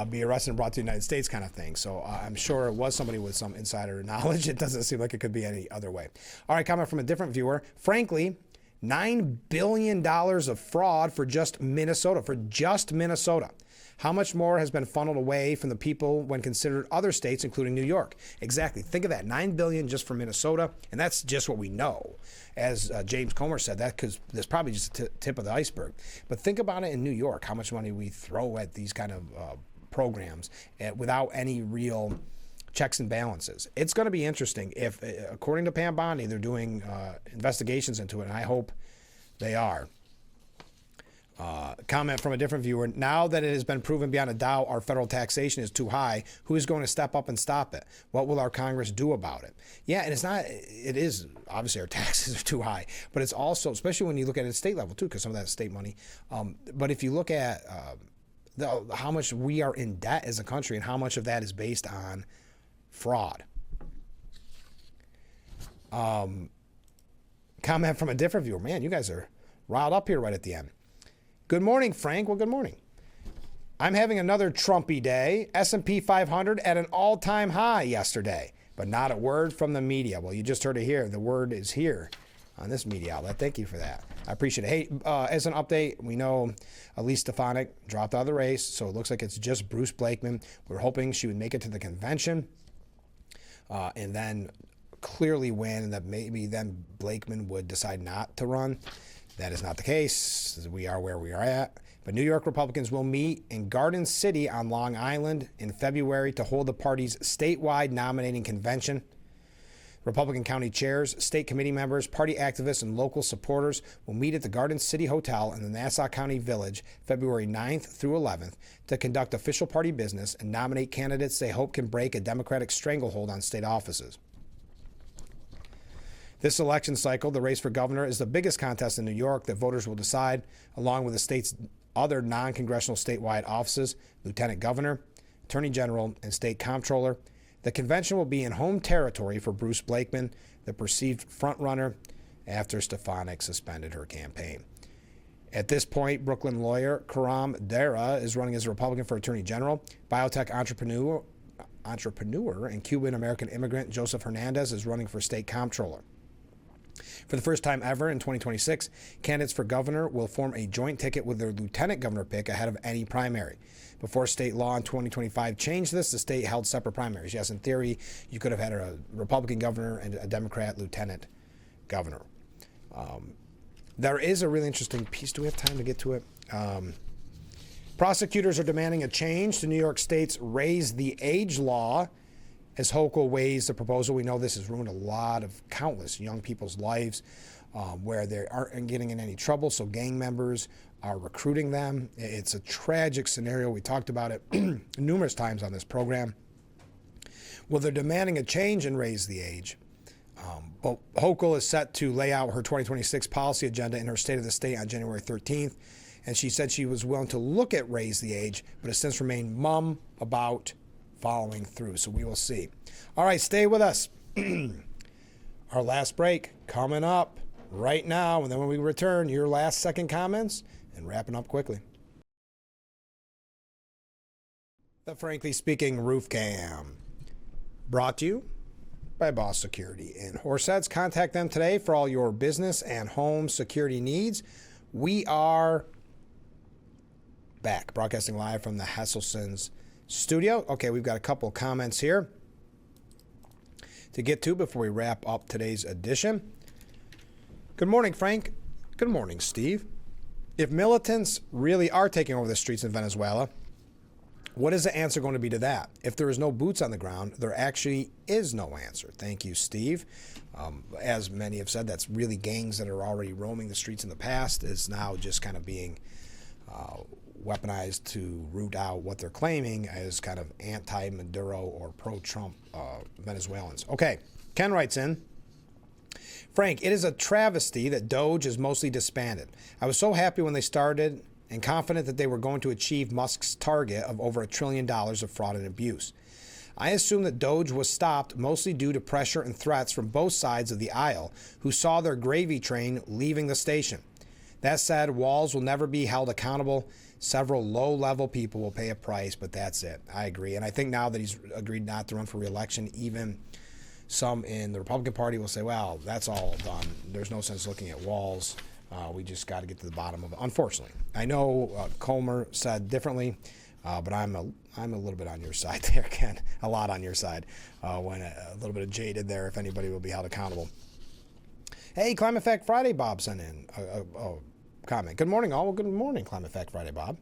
be arrested and brought to the United States kind of thing. So I'm sure it was somebody with some insider knowledge. It doesn't seem like it could be any other way. All right, comment from a different viewer. Frankly, $9 billion of fraud for just Minnesota. How much more has been funneled away from the people when considered other states, including New York? Exactly. Think of that, $9 billion just for Minnesota, and that's just what we know. As James Comer said, that because there's probably just a tip of the iceberg. But think about it in New York, how much money we throw at these kind of programs without any real checks and balances. It's going to be interesting if, according to Pam Bondi, they're doing investigations into it, and I hope they are. Comment from a different viewer. Now that it has been proven beyond a doubt our federal taxation is too high, who is going to step up and stop it? What will our Congress do about it? Yeah, and it is, obviously our taxes are too high, but it's also, especially when you look at it at state level too, because some of that's state money. But if you look at how much we are in debt as a country and how much of that is based on fraud. Comment from a different viewer. Man, you guys are riled up here right at the end. Good morning, Frank. Well, good morning. I'm having another Trumpy day. S&P 500 at an all-time high yesterday, but not a word from the media. Well, you just heard it here. The word is here on this media outlet. Thank you for that. I appreciate it. Hey, as an update, we know Elise Stefanik dropped out of the race, so it looks like it's just Bruce Blakeman. We're hoping she would make it to the convention and then clearly win, and that maybe then Blakeman would decide not to run. That is not the case. We are where we are at. But New York Republicans will meet in Garden City on Long Island in February to hold the party's statewide nominating convention. Republican county chairs, state committee members, party activists, and local supporters will meet at the Garden City Hotel in the Nassau County Village February 9th through 11th to conduct official party business and nominate candidates they hope can break a Democratic stranglehold on state offices. This election cycle, the race for governor, is the biggest contest in New York that voters will decide, along with the state's other non-congressional statewide offices, lieutenant governor, attorney general, and state comptroller. The convention will be in home territory for Bruce Blakeman, the perceived frontrunner after Stefanik suspended her campaign. At this point, Brooklyn lawyer Karam Dara is running as a Republican for attorney general. Biotech entrepreneur and Cuban-American immigrant Joseph Hernandez is running for state comptroller. For the first time ever in 2026, candidates for governor will form a joint ticket with their lieutenant governor pick ahead of any primary. Before state law in 2025 changed this, the state held separate primaries. Yes, in theory, you could have had a Republican governor and a Democrat lieutenant governor. There is a really interesting piece. Do we have time to get to it? Prosecutors are demanding a change to New York State's Raise the Age law as Hochul weighs the proposal. We know this has ruined a lot of countless young people's lives where they aren't getting in any trouble, so gang members are recruiting them. It's a tragic scenario. We talked about it numerous times on this program. Well, they're demanding a change and Raise the Age. But Hochul is set to lay out her 2026 policy agenda in her State of the State on January 13th, and she said she was willing to look at Raise the Age, but has since remained mum about following through. So we will see. All right, stay with us. Our last break coming up right now, and then when we return, your last second comments and wrapping up quickly. The Frankly Speaking Roof Cam, brought to you by Boss Security in Horseheads. Contact them today for all your business and home security needs. We are back, broadcasting live from the Hesselson's studio. Okay, we've got a couple of comments here to get to before we wrap up today's edition. Good morning, Frank. Good morning, Steve. If militants really are taking over the streets in Venezuela, what is the answer going to be to that? If there is no boots on the ground, there actually is no answer. Thank you, Steve. As many have said, that's really gangs that are already roaming the streets in the past is now just kind of being weaponized to root out what they're claiming as kind of anti-Maduro or pro-Trump Venezuelans. Okay, Ken writes in, Frank, it is a travesty that Doge is mostly disbanded. I was so happy when they started and confident that they were going to achieve Musk's target of over $1 trillion of fraud and abuse. I assume that Doge was stopped mostly due to pressure and threats from both sides of the aisle who saw their gravy train leaving the station. That said, Walz will never be held accountable. Several low-level people will pay a price, but that's it. I agree. And I think now that he's agreed not to run for re-election, even some in the Republican Party will say, well, that's all done. There's no sense looking at Walz. We just got to get to the bottom of it, unfortunately. I know Comer said differently, but I'm a little bit on your side there, Ken. A lot on your side. When a little bit of jaded there, if anybody will be held accountable. Hey, Climate Fact Friday, Bob sent in a comment. Good morning, all. Well, good morning, Climate Fact Friday, Bob.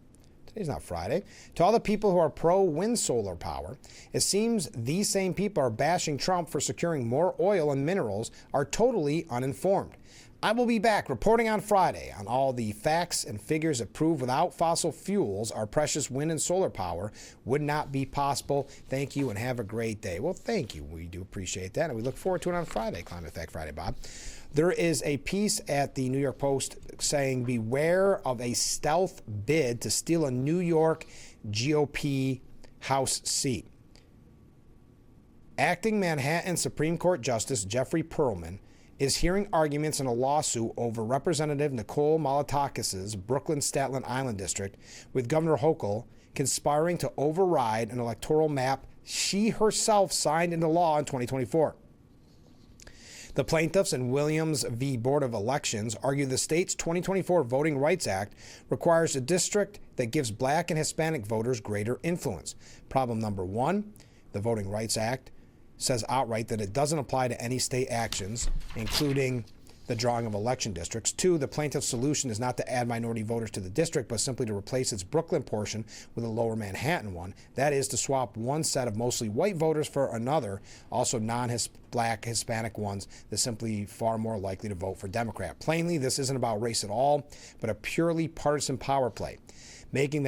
Today's not Friday. To all the people who are pro-wind solar power, it seems these same people are bashing Trump for securing more oil and minerals are totally uninformed. I will be back reporting on Friday on all the facts and figures that prove without fossil fuels, our precious wind and solar power would not be possible. Thank you and have a great day. Well, thank you. We do appreciate that, and we look forward to it on Friday, Climate Fact Friday, Bob. There is a piece at the New York Post saying, beware of a stealth bid to steal a New York GOP House seat. Acting Manhattan Supreme Court Justice Jeffrey Pearlman is hearing arguments in a lawsuit over Representative Nicole Malliotakis' Brooklyn Staten Island district, with Governor Hochul conspiring to override an electoral map she herself signed into law in 2024. The plaintiffs in Williams v. Board of Elections argue the state's 2024 Voting Rights Act requires a district that gives black and Hispanic voters greater influence. Problem number one, the Voting Rights Act says outright that it doesn't apply to any state actions, including the drawing of election districts. Two, the plaintiff's solution is not to add minority voters to the district, but simply to replace its Brooklyn portion with a lower Manhattan one. That is to swap one set of mostly white voters for another, also non-black Hispanic ones that simply far more likely to vote for Democrat. Plainly, this isn't about race at all, but a purely partisan power play. Making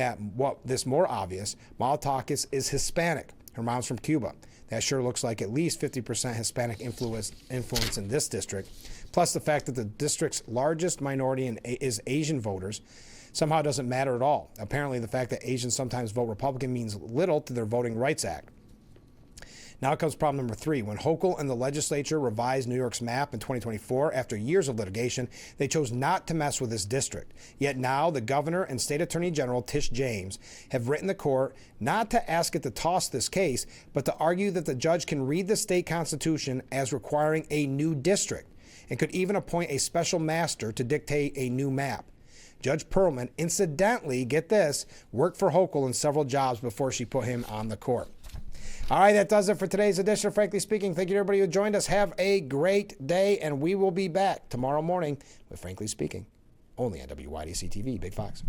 this more obvious, Malliotakis is Hispanic. Her mom's from Cuba. That sure looks like at least 50% Hispanic influence in this district. Plus the fact that the district's largest minority is Asian voters somehow doesn't matter at all. Apparently the fact that Asians sometimes vote Republican means little to their Voting Rights Act. Now comes problem number three. When Hochul and the legislature revised New York's map in 2024, after years of litigation, they chose not to mess with this district. Yet now the governor and state attorney general Tish James have written the court not to ask it to toss this case, but to argue that the judge can read the state constitution as requiring a new district and could even appoint a special master to dictate a new map. Judge Pearlman, incidentally, get this, worked for Hochul in several jobs before she put him on the court. All right, that does it for today's edition of Frankly Speaking. Thank you to everybody who joined us. Have a great day, and we will be back tomorrow morning with Frankly Speaking, only on WYDC TV. Big Fox.